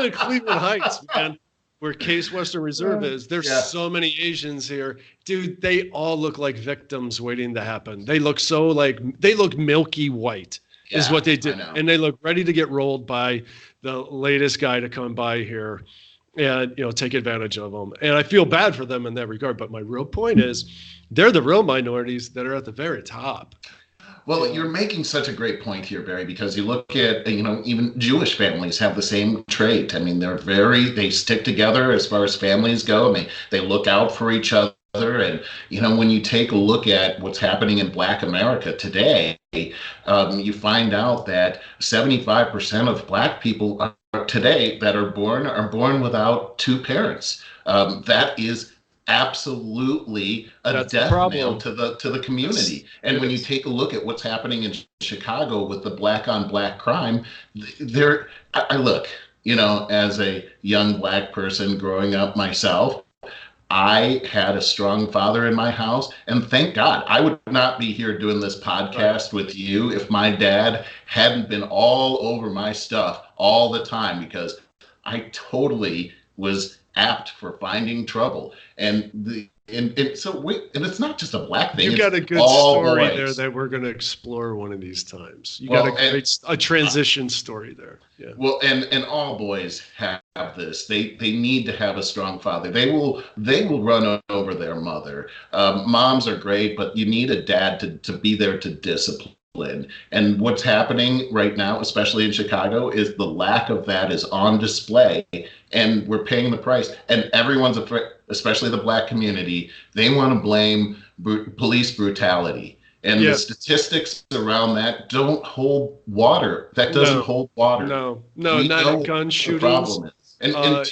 A: in Cleveland Heights, man, where Case Western Reserve is. There's so many Asians here. Dude, they all look like victims waiting to happen. They look they look milky white is what they do. And they look ready to get rolled by the latest guy to come by here and, take advantage of them. And I feel bad for them in that regard. But my real point is they're the real minorities that are at the very top.
B: Well, you're making such a great point here, Barry, because you look at, even Jewish families have the same trait. I mean, they stick together as far as families go, and they look out for each other. And, when you take a look at what's happening in Black America today, you find out that 75% of Black people today that are born without two parents. That is absolutely a death knell to the community. And when you take a look at what's happening in Chicago with the black on black crime, I look, as a young Black person growing up myself, I had a strong father in my house, and thank God I would not be here doing this podcast with you if my dad hadn't been all over my stuff all the time, because I totally was apt for finding trouble. And it's not just a Black thing.
A: You got a good story there that we're going to explore one of these times. You got a transition story there. Yeah.
B: Well, and all boys have this. They need to have a strong father. They will run over their mother. Moms are great, but you need a dad to be there to discipline. And what's happening right now, especially in Chicago, is the lack of that is on display, and we're paying the price. And everyone's afraid, especially the Black community. They want to blame police brutality, and the statistics around that don't hold water. That doesn't hold water.
A: No, not in gun shootings. The problem is.
B: And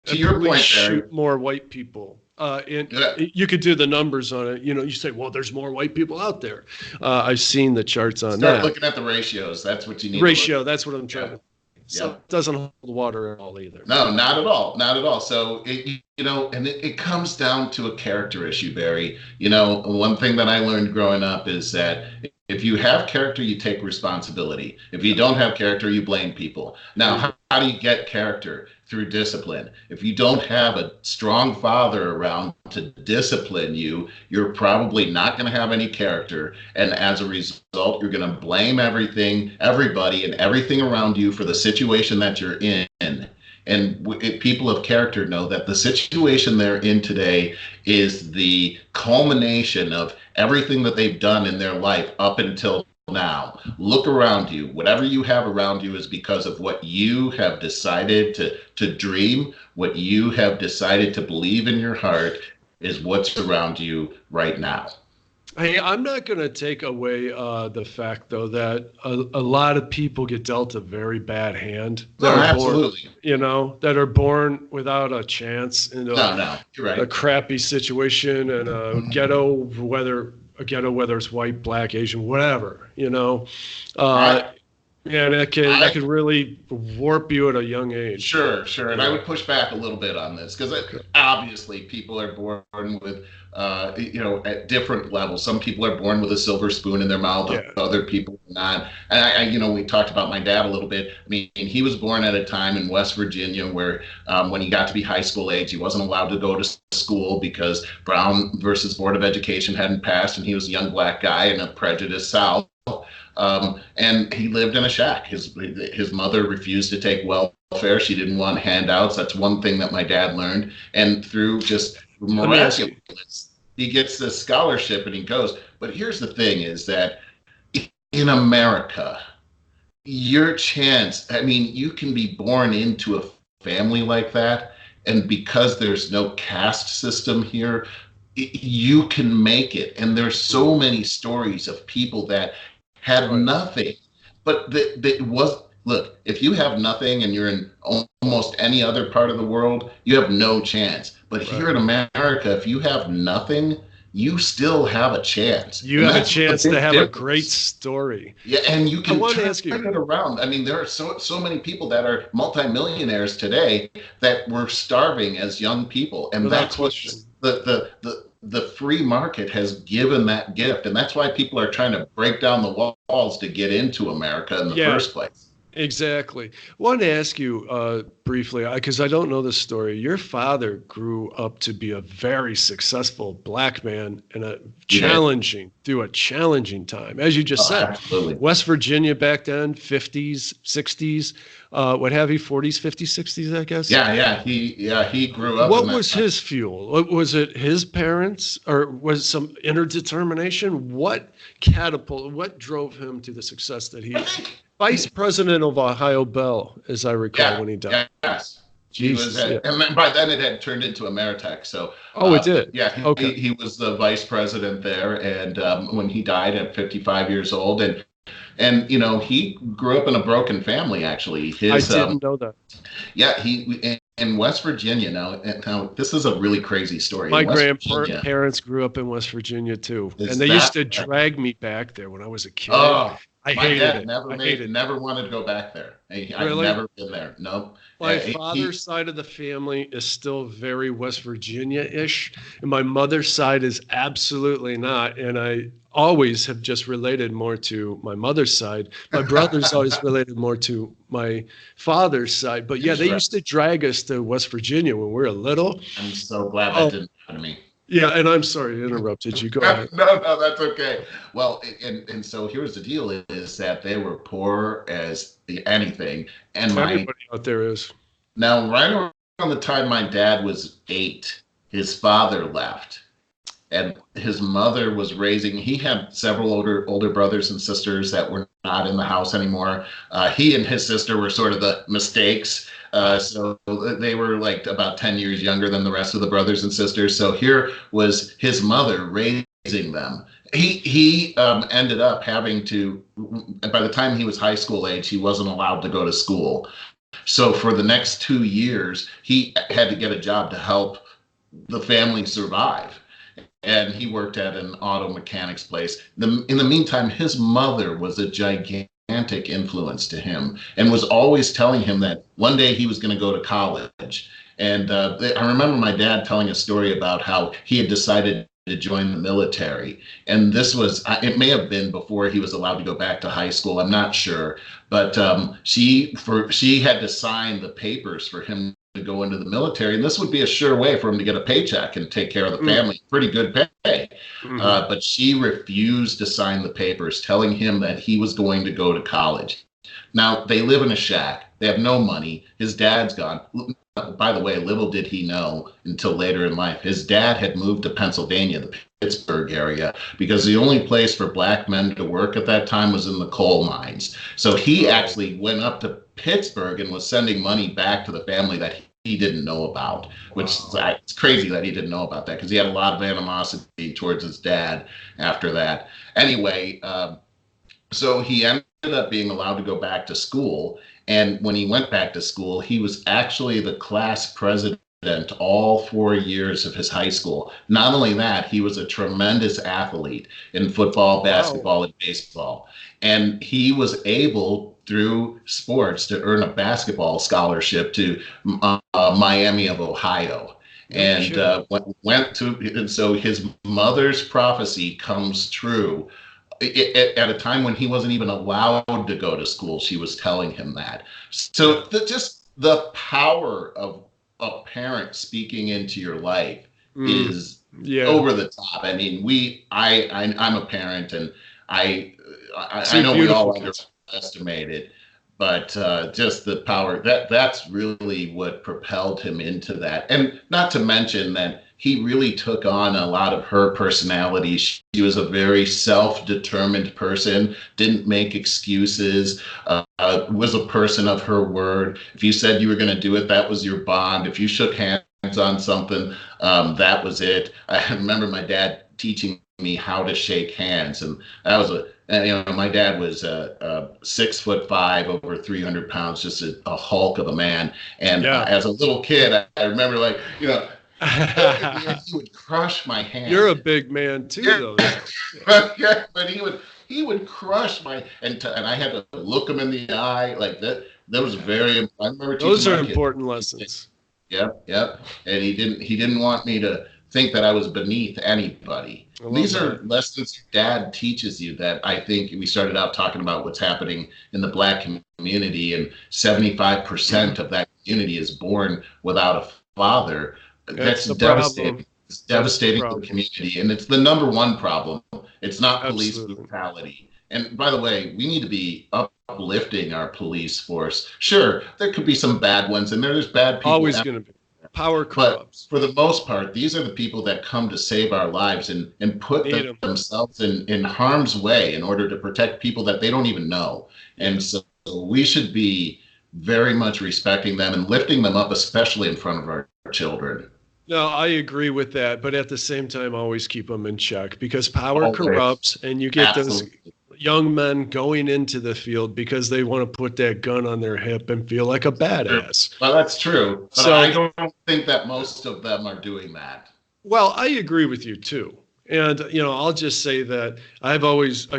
B: to your point,
A: shoot more white people. You could do the numbers on it. You say, well, there's more white people out there. I've seen the charts on that.
B: Start looking at the ratios. That's what you need.
A: That's what I'm trying to. So it doesn't hold water at all either.
B: No, not at all. Not at all. So, it comes down to a character issue, Barry. One thing that I learned growing up is that if you have character, you take responsibility. If you don't have character, you blame people. Now, how do you get character? Through discipline. If you don't have a strong father around to discipline you, you're probably not going to have any character. And as a result, you're going to blame everybody and everything around you for the situation that you're in. And people of character know that the situation they're in today is the culmination of everything that they've done in their life up until now. Look around you. Whatever you have around you is because of what you have decided to dream, what you have decided to believe in your heart is what's around you right now.
A: Hey, I'm not going to take away the fact, though, that a lot of people get dealt a very bad hand.
B: Absolutely.
A: That are born without a chance in
B: you're right.
A: A crappy situation and a ghetto, whether it's white, Black, Asian, whatever, and that can really warp you at a young age.
B: Sure. And I would push back a little bit on this because obviously people are born with, at different levels. Some people are born with a silver spoon in their mouth, other people not. And we talked about my dad a little bit. I mean, he was born at a time in West Virginia where when he got to be high school age, he wasn't allowed to go to school because Brown versus Board of Education hadn't passed, and he was a young Black guy in a prejudiced South. And he lived in a shack. His mother refused to take welfare. She didn't want handouts. That's one thing that my dad learned. And through just miraculous, he gets this scholarship and he goes. But here's the thing is that in America, your chance, you can be born into a family like that. And because there's no caste system here, you can make it. And there's so many stories of people that had nothing, but look, if you have nothing and you're in almost any other part of the world, you have no chance. But here in America, if you have nothing, you still have a chance.
A: You
B: And
A: have a
B: that's the
A: chance to
B: big
A: have a great
B: difference.
A: story.
B: Yeah, and you
A: I
B: can
A: want to
B: turn
A: ask you,
B: it around. I mean, there are so many people that are multimillionaires today that were starving as young people, and
A: without
B: that's what
A: question.
B: the free market has given that gift, and that's why people are trying to break down the walls to get into America in the
A: Yeah,
B: first place.
A: exactly. Wanted to ask you briefly, because I don't know the story. Your father grew up to be a very successful black man in a
B: He did.
A: through a challenging time. As you just
B: Oh,
A: said,
B: absolutely.
A: West Virginia back then, 50s, 60s, what have you, 40s, 50s, 60s, I guess.
B: He grew up in
A: What
B: that
A: was
B: time.
A: his fuel? Was it his parents or was it some inner determination? What drove him to the success that
B: I
A: he
B: think
A: vice president of Ohio Bell, as I recall,
B: Yeah,
A: when he died?
B: yes. He was
A: Jesus, yeah.
B: and then by then it had turned into Ameritech. So,
A: Oh, it did.
B: yeah,
A: Okay.
B: he was the vice president there, and when he died at 55 years old, and he grew up in a broken family. Actually,
A: I
B: his
A: didn't know that.
B: yeah, he in West Virginia. Now this is a really crazy story.
A: My
B: In West Virginia,
A: grandparents grew up in West Virginia too, and
B: is
A: they used
B: that
A: to drag me back there when I was a kid.
B: oh,
A: I
B: my
A: hated
B: dad
A: it. I hated it.
B: never wanted to go back there. I've
A: Really?
B: never been there. No,
A: My
B: he
A: father's side of the family is still very West Virginia-ish, and my mother's side is absolutely not. And I always have just related more to my mother's side. My brother's always related more to my father's side. But yeah, they used to drag us to West Virginia when we were little.
B: I'm so glad that
A: Oh,
B: didn't happen to me.
A: yeah, and I'm sorry to interrupted you. Go ahead.
B: No, that's okay. Well, and so here's the deal: is that they were poor as anything, and my
A: Everybody out there is.
B: now right around the time my dad was 8, his father left, and his mother was raising. He had several older brothers and sisters that were not in the house anymore. He and his sister were sort of the mistakes. So they were like about 10 years younger than the rest of the brothers and sisters. So here was his mother raising them. He ended up having to, by the time he was high school age, he wasn't allowed to go to school. So for the next 2 years, he had to get a job to help the family survive, and he worked at an auto mechanics place. In the meantime, his mother was a gigantic influence to him and was always telling him that one day he was going to go to college. And I remember my dad telling a story about how he had decided to join the military. And it may have been before he was allowed to go back to high school. I'm not sure. But she had to sign the papers for him to go into the military, and this would be a sure way for him to get a paycheck and take care of the family, pretty good pay. But she refused to sign the papers, telling him that he was going to go to college. Now they live in a shack. They have no money. His dad's gone. By the way, little did he know until later in life, his dad had moved to Pennsylvania, the Pittsburgh area, because the only place for black men to work at that time was in the coal mines. So he actually went up to Pittsburgh and was sending money back to the family that he didn't know about, which it's crazy that he didn't know about that because he had a lot of animosity towards his dad after that. Anyway, so he ended up being allowed to go back to school. And when he went back to school, he was actually the class president all 4 years of his high school. Not only that, he was a tremendous athlete in football, basketball, and baseball. And he was able, through sports, to earn a basketball scholarship to Miami of Ohio. And and so his mother's prophecy comes true. At a time when he wasn't even allowed to go to school, she was telling him that. So just the power of a parent speaking into your life is over the top. I mean, I'm a parent, and I know we all underestimate it, but just the power that's really what propelled him into that. And not to mention that he really took on a lot of her personality. She was a very self-determined person, didn't make excuses, was a person of her word. If you said you were going to do it, that was your bond. If you shook hands on something, that was it. I remember my dad teaching me how to shake hands. And that was my dad was 6'5", over 300 pounds, just a hulk of a man. And
A: Yeah.
B: as a little kid, I remember he would crush my hand.
A: You're a big man too, though.
B: Yeah, but he would crush and I had to look him in the eye like that. That was very. I remember
A: those are
B: my
A: important lessons.
B: Yep. And he didn't want me to think that I was beneath anybody. These are lessons your dad teaches you that I think we started out talking about what's happening in the Black community, and 75% of that community is born without a father. That's devastating. It's devastating to the community, and it's the number one problem. It's not police brutality. And by the way, we need to be uplifting our police force. Sure, there could be some bad ones, and there's bad people.
A: Always going to be. Power corrupts.
B: But for the most part, these are the people that come to save our lives and put themselves in harm's way in order to protect people that they don't even know. And so we should be very much respecting them and lifting them up, especially in front of our children.
A: No, I agree with that, but at the same time, always keep them in check, because power corrupts, and you get those young men going into the field because they want to put that gun on their hip and feel like a badass.
B: Well, that's true. But I don't think that most of them are doing that.
A: Well, I agree with you too. And, I'll just say that I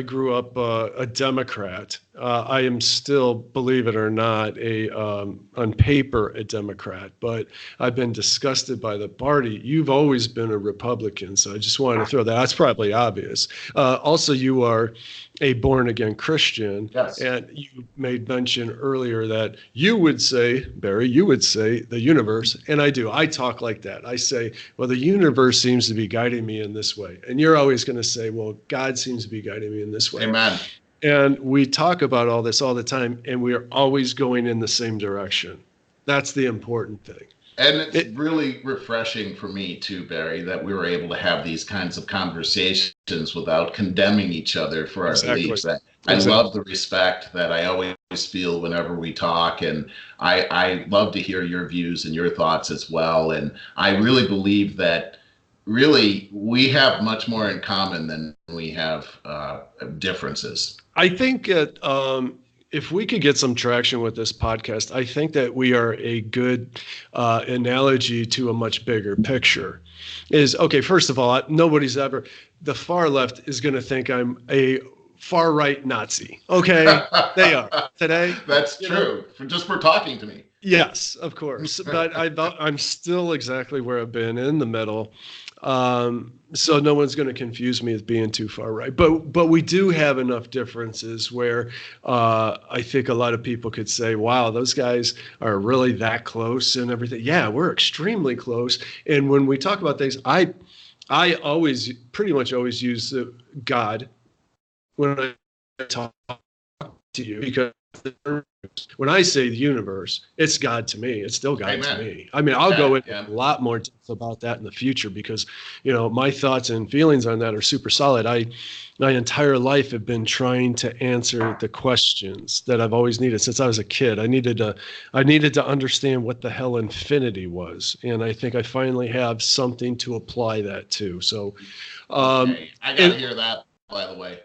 A: grew up a Democrat. I am still, believe it or not, on paper, a Democrat, but I've been disgusted by the party. You've always been a Republican, so I just wanted to throw that. That's probably obvious. Also, you are a born-again Christian.
B: Yes.
A: And you made mention earlier that you would say, Barry, the universe, and I do. I talk like that. I say, well, the universe seems to be guiding me in this way. And you're always going to say, well, God seems to be guiding me in this way.
B: Amen.
A: And we talk about all this all the time, and we are always going in the same direction. That's the important thing.
B: And it's really refreshing for me too, Barry, that we were able to have these kinds of conversations without condemning each other for our beliefs. I love the respect that I always feel whenever we talk, and I love to hear your views and your thoughts as well. And I really believe that really we have much more in common than we have differences.
A: I think that if we could get some traction with this podcast, I think that we are a good analogy to a much bigger picture. Okay, first of all, the far left is going to think I'm a far right Nazi. Okay, they are today.
B: That's true. Just for talking to me.
A: Yes, of course. But I'm still exactly where I've been, in the middle. So no one's going to confuse me as being too far right. But we do have enough differences where I think a lot of people could say, wow, those guys are really that close and everything. Yeah, we're extremely close. And when we talk about things, I pretty much always use God when I talk to you, because when I say the universe, it's God to me. It's still God to me. I mean, I'll go into a lot more depth about that in the future, because, my thoughts and feelings on that are super solid. My entire life have been trying to answer the questions that I've always needed since I was a kid. I needed to understand what the hell infinity was. And I think I finally have something to apply that to. So,
B: I got to hear that, by the way.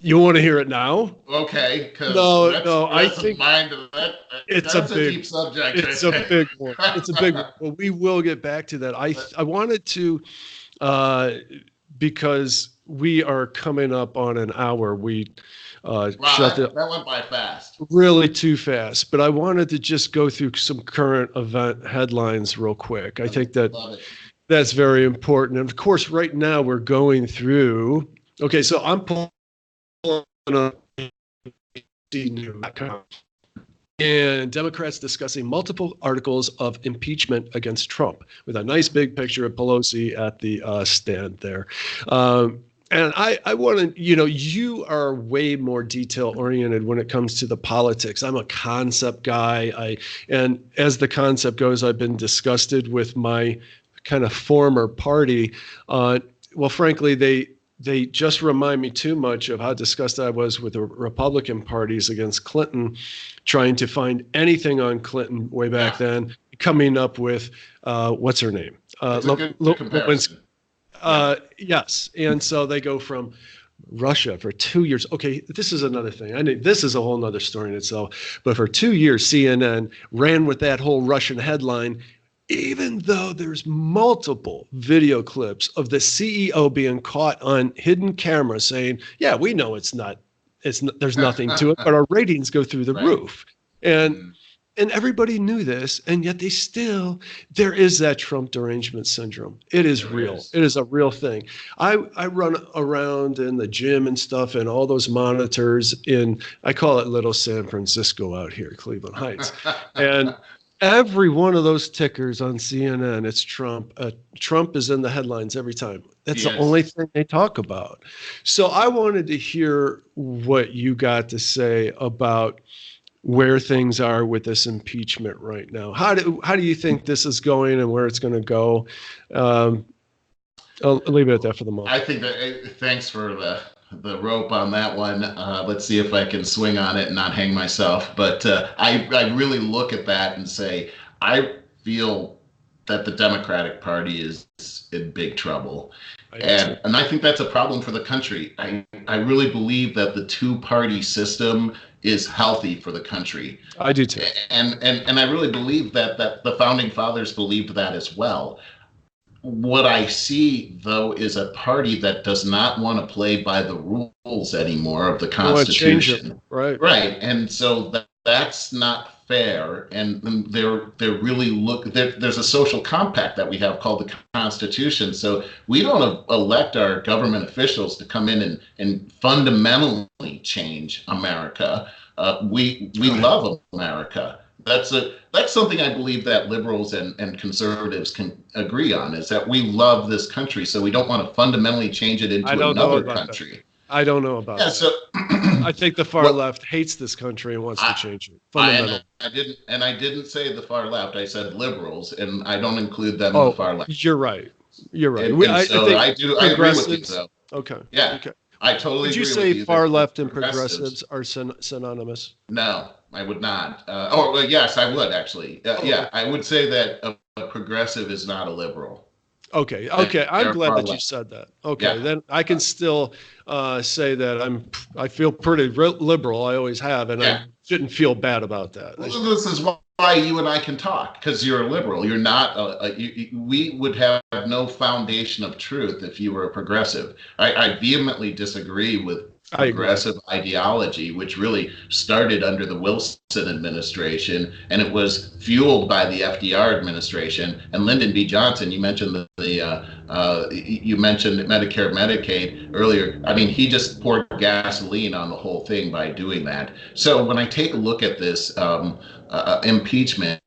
A: You want to hear it now?
B: Okay.
A: No. I think
B: it's a deep subject.
A: It's a big one. It's a big one. Well, we will get back to that. I wanted to, because we are coming up on an hour.
B: That went by fast.
A: Really too fast. But I wanted to just go through some current event headlines real quick. I think that's very important. And of course, right now we're going through. Okay, so I'm pulling on news.com, and Democrats discussing multiple articles of impeachment against Trump, with a nice big picture of Pelosi at the stand there. And I want to, you are way more detail oriented when it comes to the politics. I'm a concept guy. And as the concept goes, I've been disgusted with my kind of former party. Well, frankly, they just remind me too much of how disgusted I was with the Republican parties against Clinton, trying to find anything on Clinton way back then, coming up with, what's her name?
B: It's a good comparison.
A: Yes. And so they go from Russia for 2 years. Okay, this is another thing. I know this is a whole nother story in itself. But for 2 years, CNN ran with that whole Russian headline, even though there's multiple video clips of the CEO being caught on hidden camera saying, "Yeah, we know there's nothing to it, but our ratings go through the
B: Right.
A: roof." And
B: Mm.
A: and everybody knew this, and yet there is that Trump derangement syndrome. It is
B: There
A: real.
B: is.
A: It is a real thing. I run around in the gym and stuff, and all those monitors I call it Little San Francisco out here, Cleveland Heights. And every one of those tickers on CNN, it's Trump. Trump is in the headlines every time. That's the
B: Yes.
A: only thing they talk about. So I wanted to hear what you got to say about where things are with this impeachment right now. How do you think this is going and where it's going to go? Um, I'll leave it at that for the moment.
B: I think that thanks for the rope on that one. Let's see if I can swing on it and not hang myself. But I really look at that and say I feel that the Democratic Party is in big trouble. And I think that's a problem for the country. I really believe that the two-party system is healthy for the country.
A: I do too.
B: And I really believe that the founding fathers believed that as well. What I see, though, is a party that does not want to play by the rules anymore of the Constitution.
A: Right.
B: Right. And so that's not fair. And they're really there's a social compact that we have called the Constitution. So we don't elect our government officials to come in and fundamentally change America. We love America. That's something I believe that liberals and conservatives can agree on, is that we love this country, so we don't want to fundamentally change it into another country.
A: I don't know about that.
B: So
A: I think the far left hates this country and wants to change it. Fundamental.
B: I didn't say the far left. I said liberals, and I don't include them in the far left.
A: You're right.
B: I agree with you, though.
A: Okay.
B: Yeah.
A: Okay.
B: I totally agree
A: Would you
B: with you
A: say far left and progressives are synonymous?
B: No, I would not. Yes, I would actually. Yeah, I would say that a progressive is not a liberal.
A: Okay. I'm glad that you said that. Okay, then I can still say that I feel pretty liberal. I always have, and I shouldn't feel bad about that.
B: Well, this is why you and I can talk, because you're a liberal. You're not. We would have no foundation of truth if you were a progressive. I vehemently disagree with progressive ideology, which really started under the Wilson administration, and it was fueled by the FDR administration and Lyndon B. Johnson. You mentioned you mentioned Medicare, Medicaid earlier. I mean, he just poured gasoline on the whole thing by doing that. So when I take a look at this impeachment,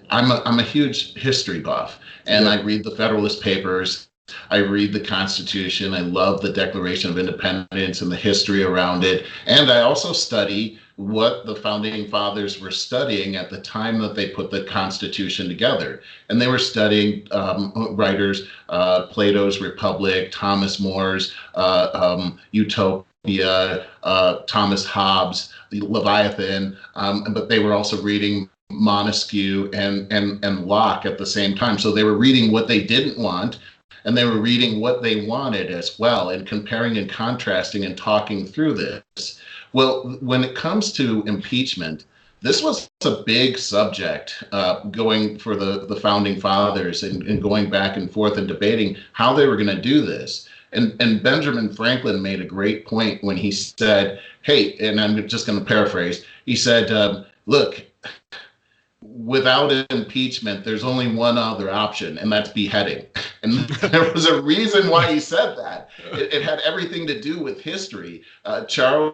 B: I'm a huge history buff, and I read the Federalist Papers. I read the Constitution. I love the Declaration of Independence and the history around it. And I also study what the founding fathers were studying at the time that they put the Constitution together. And they were studying writers, Plato's Republic, Thomas More's Utopia, Thomas Hobbes, Leviathan, but they were also reading Montesquieu and Locke at the same time. So they were reading what they didn't want, and they were reading what they wanted as well, and comparing and contrasting and talking through this. Well, when it comes to impeachment, this was a big subject going for the founding fathers and going back and forth and debating how they were going to do this. And Benjamin Franklin made a great point when he said, hey, and I'm just going to paraphrase, he said, look, without impeachment, there's only one other option, and that's beheading. And there was a reason why he said that. It had everything to do with history. Charles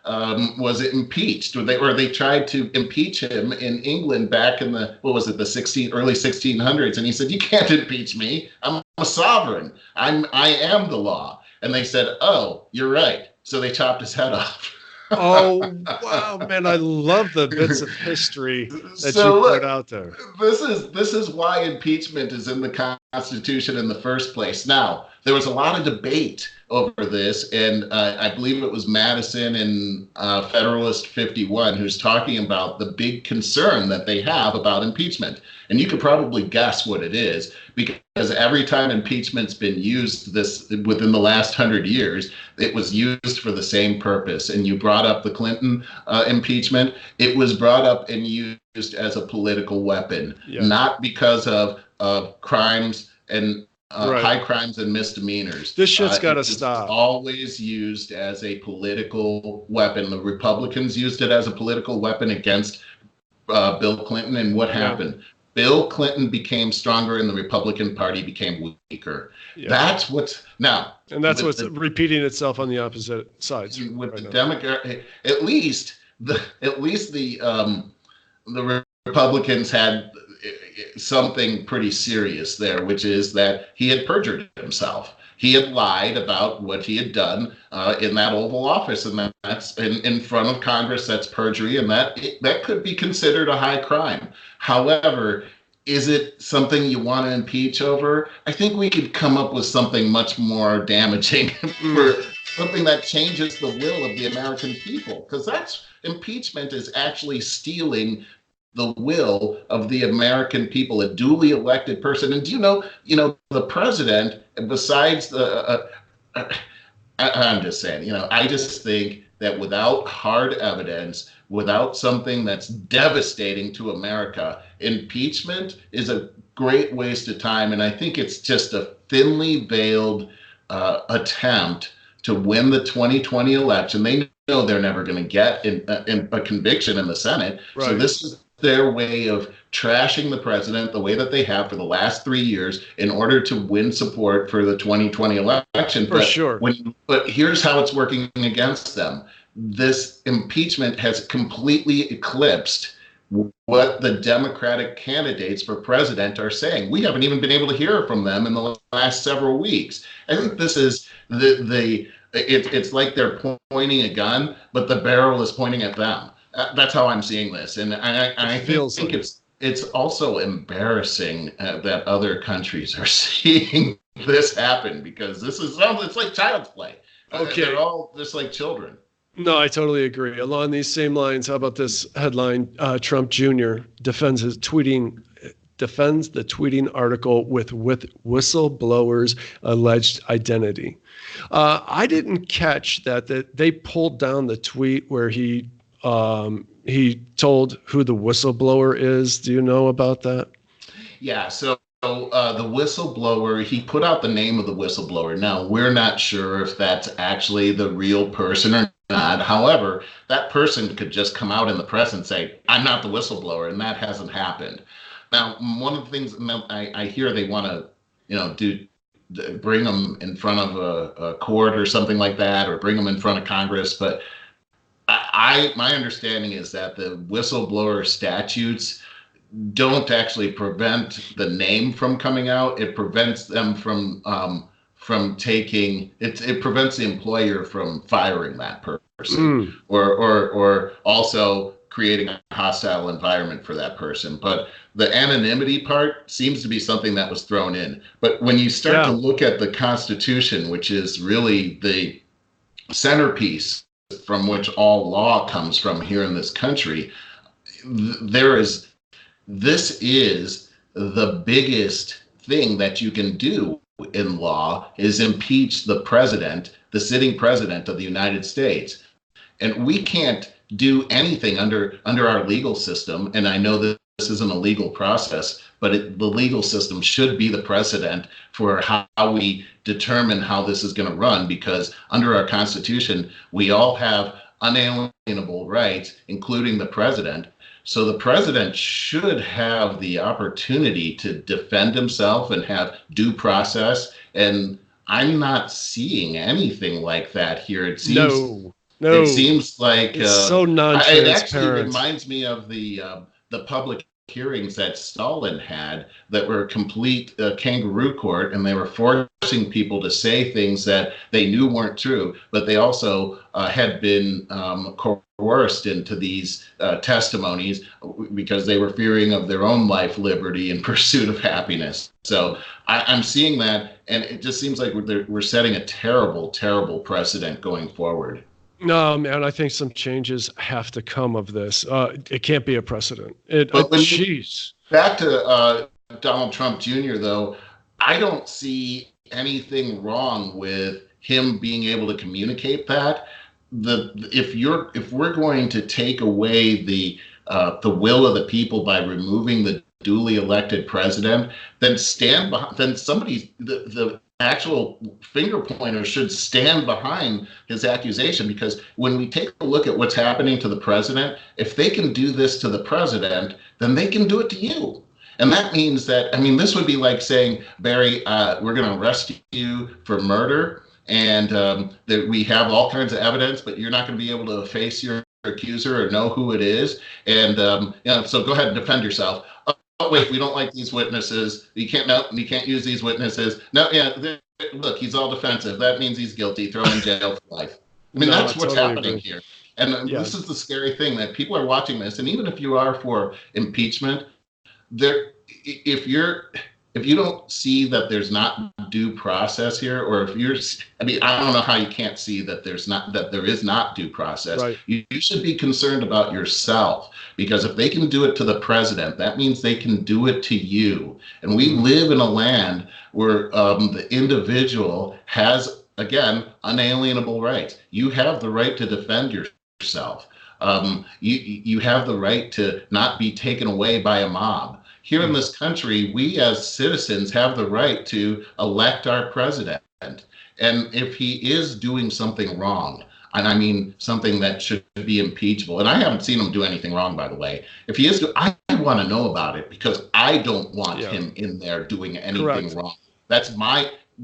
B: I was impeached, or they tried to impeach him in England back in the early 1600s, and he said, "You can't impeach me. I'm a sovereign. I am the law." And they said, "Oh, you're right." So they chopped his head off.
A: Oh, wow, man. I love the bits of history that you put out there.
B: This is why impeachment is in the Constitution in the first place. Now, there was a lot of debate over this, and I believe it was Madison in Federalist 51 who's talking about the big concern that they have about impeachment. And you could probably guess what it is, because every time impeachment's been used this within the last 100 years, it was used for the same purpose. And you brought up the Clinton impeachment. It was brought up and used as a political weapon, not because of crimes and high crimes and misdemeanors.
A: This shit's got to stop.
B: Always used as a political weapon. The Republicans used it as a political weapon against Bill Clinton. And what happened? Bill Clinton became stronger and the Republican Party became weaker. Yeah. That's what's now.
A: And that's what's repeating itself on the opposite sides.
B: With the Democrat, at least the Republicans had something pretty serious there, which is that he had perjured himself. He had lied about what he had done in that Oval Office, and that's in front of Congress. That's perjury, and that could be considered a high crime. However, is it something you want to impeach over? I think we could come up with something much more damaging for something that changes the will of the American people, because impeachment is actually stealing the will of the American people, a duly elected person. And do you know, the president, besides I'm just saying, I just think that without hard evidence, without something that's devastating to America, impeachment is a great waste of time. And I think it's just a thinly veiled attempt to win the 2020 election. They know they're never going to get in a conviction in the Senate. Right. So this is their way of trashing the president the way that they have for the last 3 years in order to win support for the 2020 election.
A: For sure.
B: But here's how it's working against them. This impeachment has completely eclipsed what the Democratic candidates for president are saying. We haven't even been able to hear from them in the last several weeks. I think this is it's like they're pointing a gun, but the barrel is pointing at them. That's how I'm seeing this, and I think it's also embarrassing that other countries are seeing this happen, because it's like child's play. Okay, they're all just like children.
A: No, I totally agree. Along these same lines, how about this headline? Trump Jr. defends the tweeting article with whistleblowers' alleged identity. I didn't catch that they pulled down the tweet where he told who the whistleblower is. Do you know about that?
B: Yeah, so the whistleblower, he put out the name of the whistleblower. Now, we're not sure if that's actually the real person or not. However, that person could just come out in the press and say, I'm not the whistleblower, and that hasn't happened. Now, one of the things I hear they want to, bring them in front of a court or something like that, or bring them in front of Congress, but my understanding is that the whistleblower statutes don't actually prevent the name from coming out. It prevents them from taking it. It prevents the employer from firing that person, or also creating a hostile environment for that person. But the anonymity part seems to be something that was thrown in. But when you start to look at the Constitution, which is really the centerpiece from which all law comes from here in this country, this is the biggest thing that you can do in law, is impeach the president, the sitting president of the United States. And we can't do anything under our legal system. And I know that this isn't a legal process, but the legal system should be the precedent for how we determine how this is going to run, because under our Constitution, we all have unalienable rights, including the president. So the president should have the opportunity to defend himself and have due process. And I'm not seeing anything like that here. It seems
A: No.
B: It seems like
A: it's so non-transparent.
B: It actually reminds me of the public hearings that Stalin had that were complete kangaroo court, and they were forcing people to say things that they knew weren't true, but they also had been coerced into these testimonies because they were fearing of their own life, liberty, and pursuit of happiness. So I'm seeing that, and it just seems like we're setting a terrible, terrible precedent going forward.
A: No, man, I think some changes have to come of this. It can't be a precedent.
B: But
A: Jeez.
B: Back to Donald Trump Jr., though, I don't see anything wrong with him being able to communicate that. If we're going to take away the will of the people by removing the duly elected president, then the actual finger pointer should stand behind his accusation, because when we take a look at what's happening to the president, if they can do this to the president, then they can do it to you. And that means that, I mean, this would be like saying, Barry, we're going to arrest you for murder, and that we have all kinds of evidence, but you're not going to be able to face your accuser or know who it is. And so go ahead and defend yourself. Oh, wait, we don't like these witnesses. You can't use these witnesses. No, look, he's all defensive. That means he's guilty. Throw him in jail for life. I mean, that's what's happening here. And this is the scary thing, that people are watching this. And even if you are for impeachment, if you don't see that there's not due process here, or I don't know how you can't see that there is not due process. Right. You should be concerned about yourself, because if they can do it to the president, that means they can do it to you. And we live in a land where the individual has, again, unalienable rights. You have the right to defend yourself. You have the right to not be taken away by a mob. Here in this country, we as citizens have the right to elect our president. And if he is doing something wrong, and I mean something that should be impeachable, and I haven't seen him do anything wrong, by the way. If he is, I want to know about it, because I don't want him in there doing anything wrong.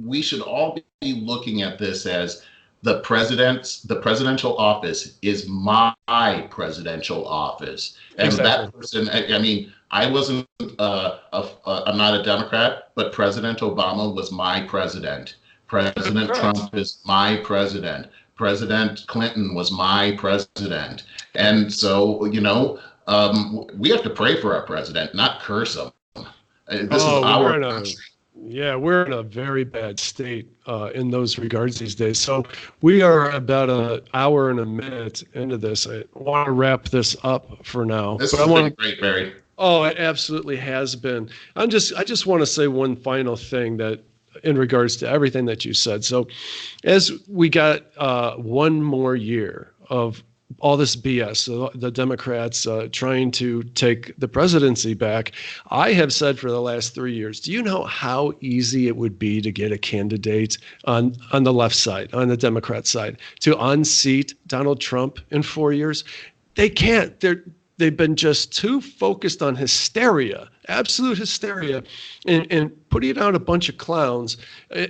B: We should all be looking at this as the presidential office is my presidential office. And that person, I mean, I'm not a Democrat, but President Obama was my president. President Trump is my president. President Clinton was my president. And so, we have to pray for our president, not curse him. This is our country.
A: Yeah, we're in a very bad state in those regards these days. So we are about an hour and a minute into this. I want to wrap this up for now.
B: This has been great, Barry.
A: Oh, it absolutely has been. I just want to say one final thing that in regards to everything that you said. So as we got one more year of all this BS, so the Democrats trying to take the presidency back, I have said for the last 3 years, do you know how easy it would be to get a candidate on the left side, on the Democrat side, to unseat Donald Trump in 4 years? They can't. They've been just too focused on hysteria, absolute hysteria, and putting out a bunch of clowns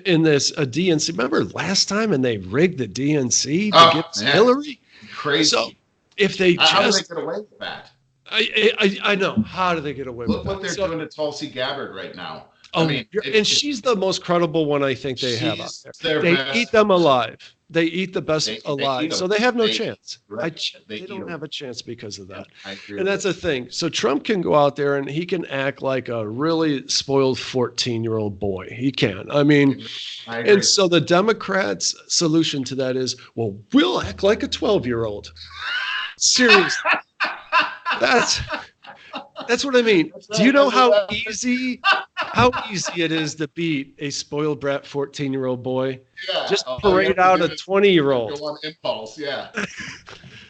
A: in this DNC. Remember last time, and they rigged the DNC to get Hillary?
B: Crazy.
A: So if they
B: how do they get away with that?
A: I know. How do they get away with that?
B: Look what they're doing to Tulsi Gabbard right now.
A: Oh, and she's the most credible one I think they have out there. They eat them alive. They eat the best alive, so they have no chance. Right. They don't have a chance because of that. And that's the thing. So Trump can go out there and he can act like a really spoiled 14-year-old boy. He can. I mean, and so the Democrats' solution to that is, well, we'll act like a 12-year-old. Seriously. That's what I mean. Do you know how easy it is to beat a spoiled brat 14-year-old boy?
B: Yeah.
A: Just parade out a 20-year-old.
B: Go on impulse, yeah.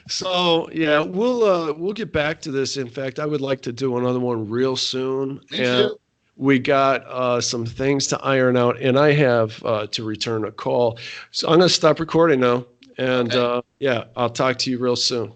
A: So yeah, we'll get back to this. In fact, I would like to do another one real soon.
B: Me too.
A: We got some things to iron out, and I have to return a call. So I'm going to stop recording now, and I'll talk to you real soon.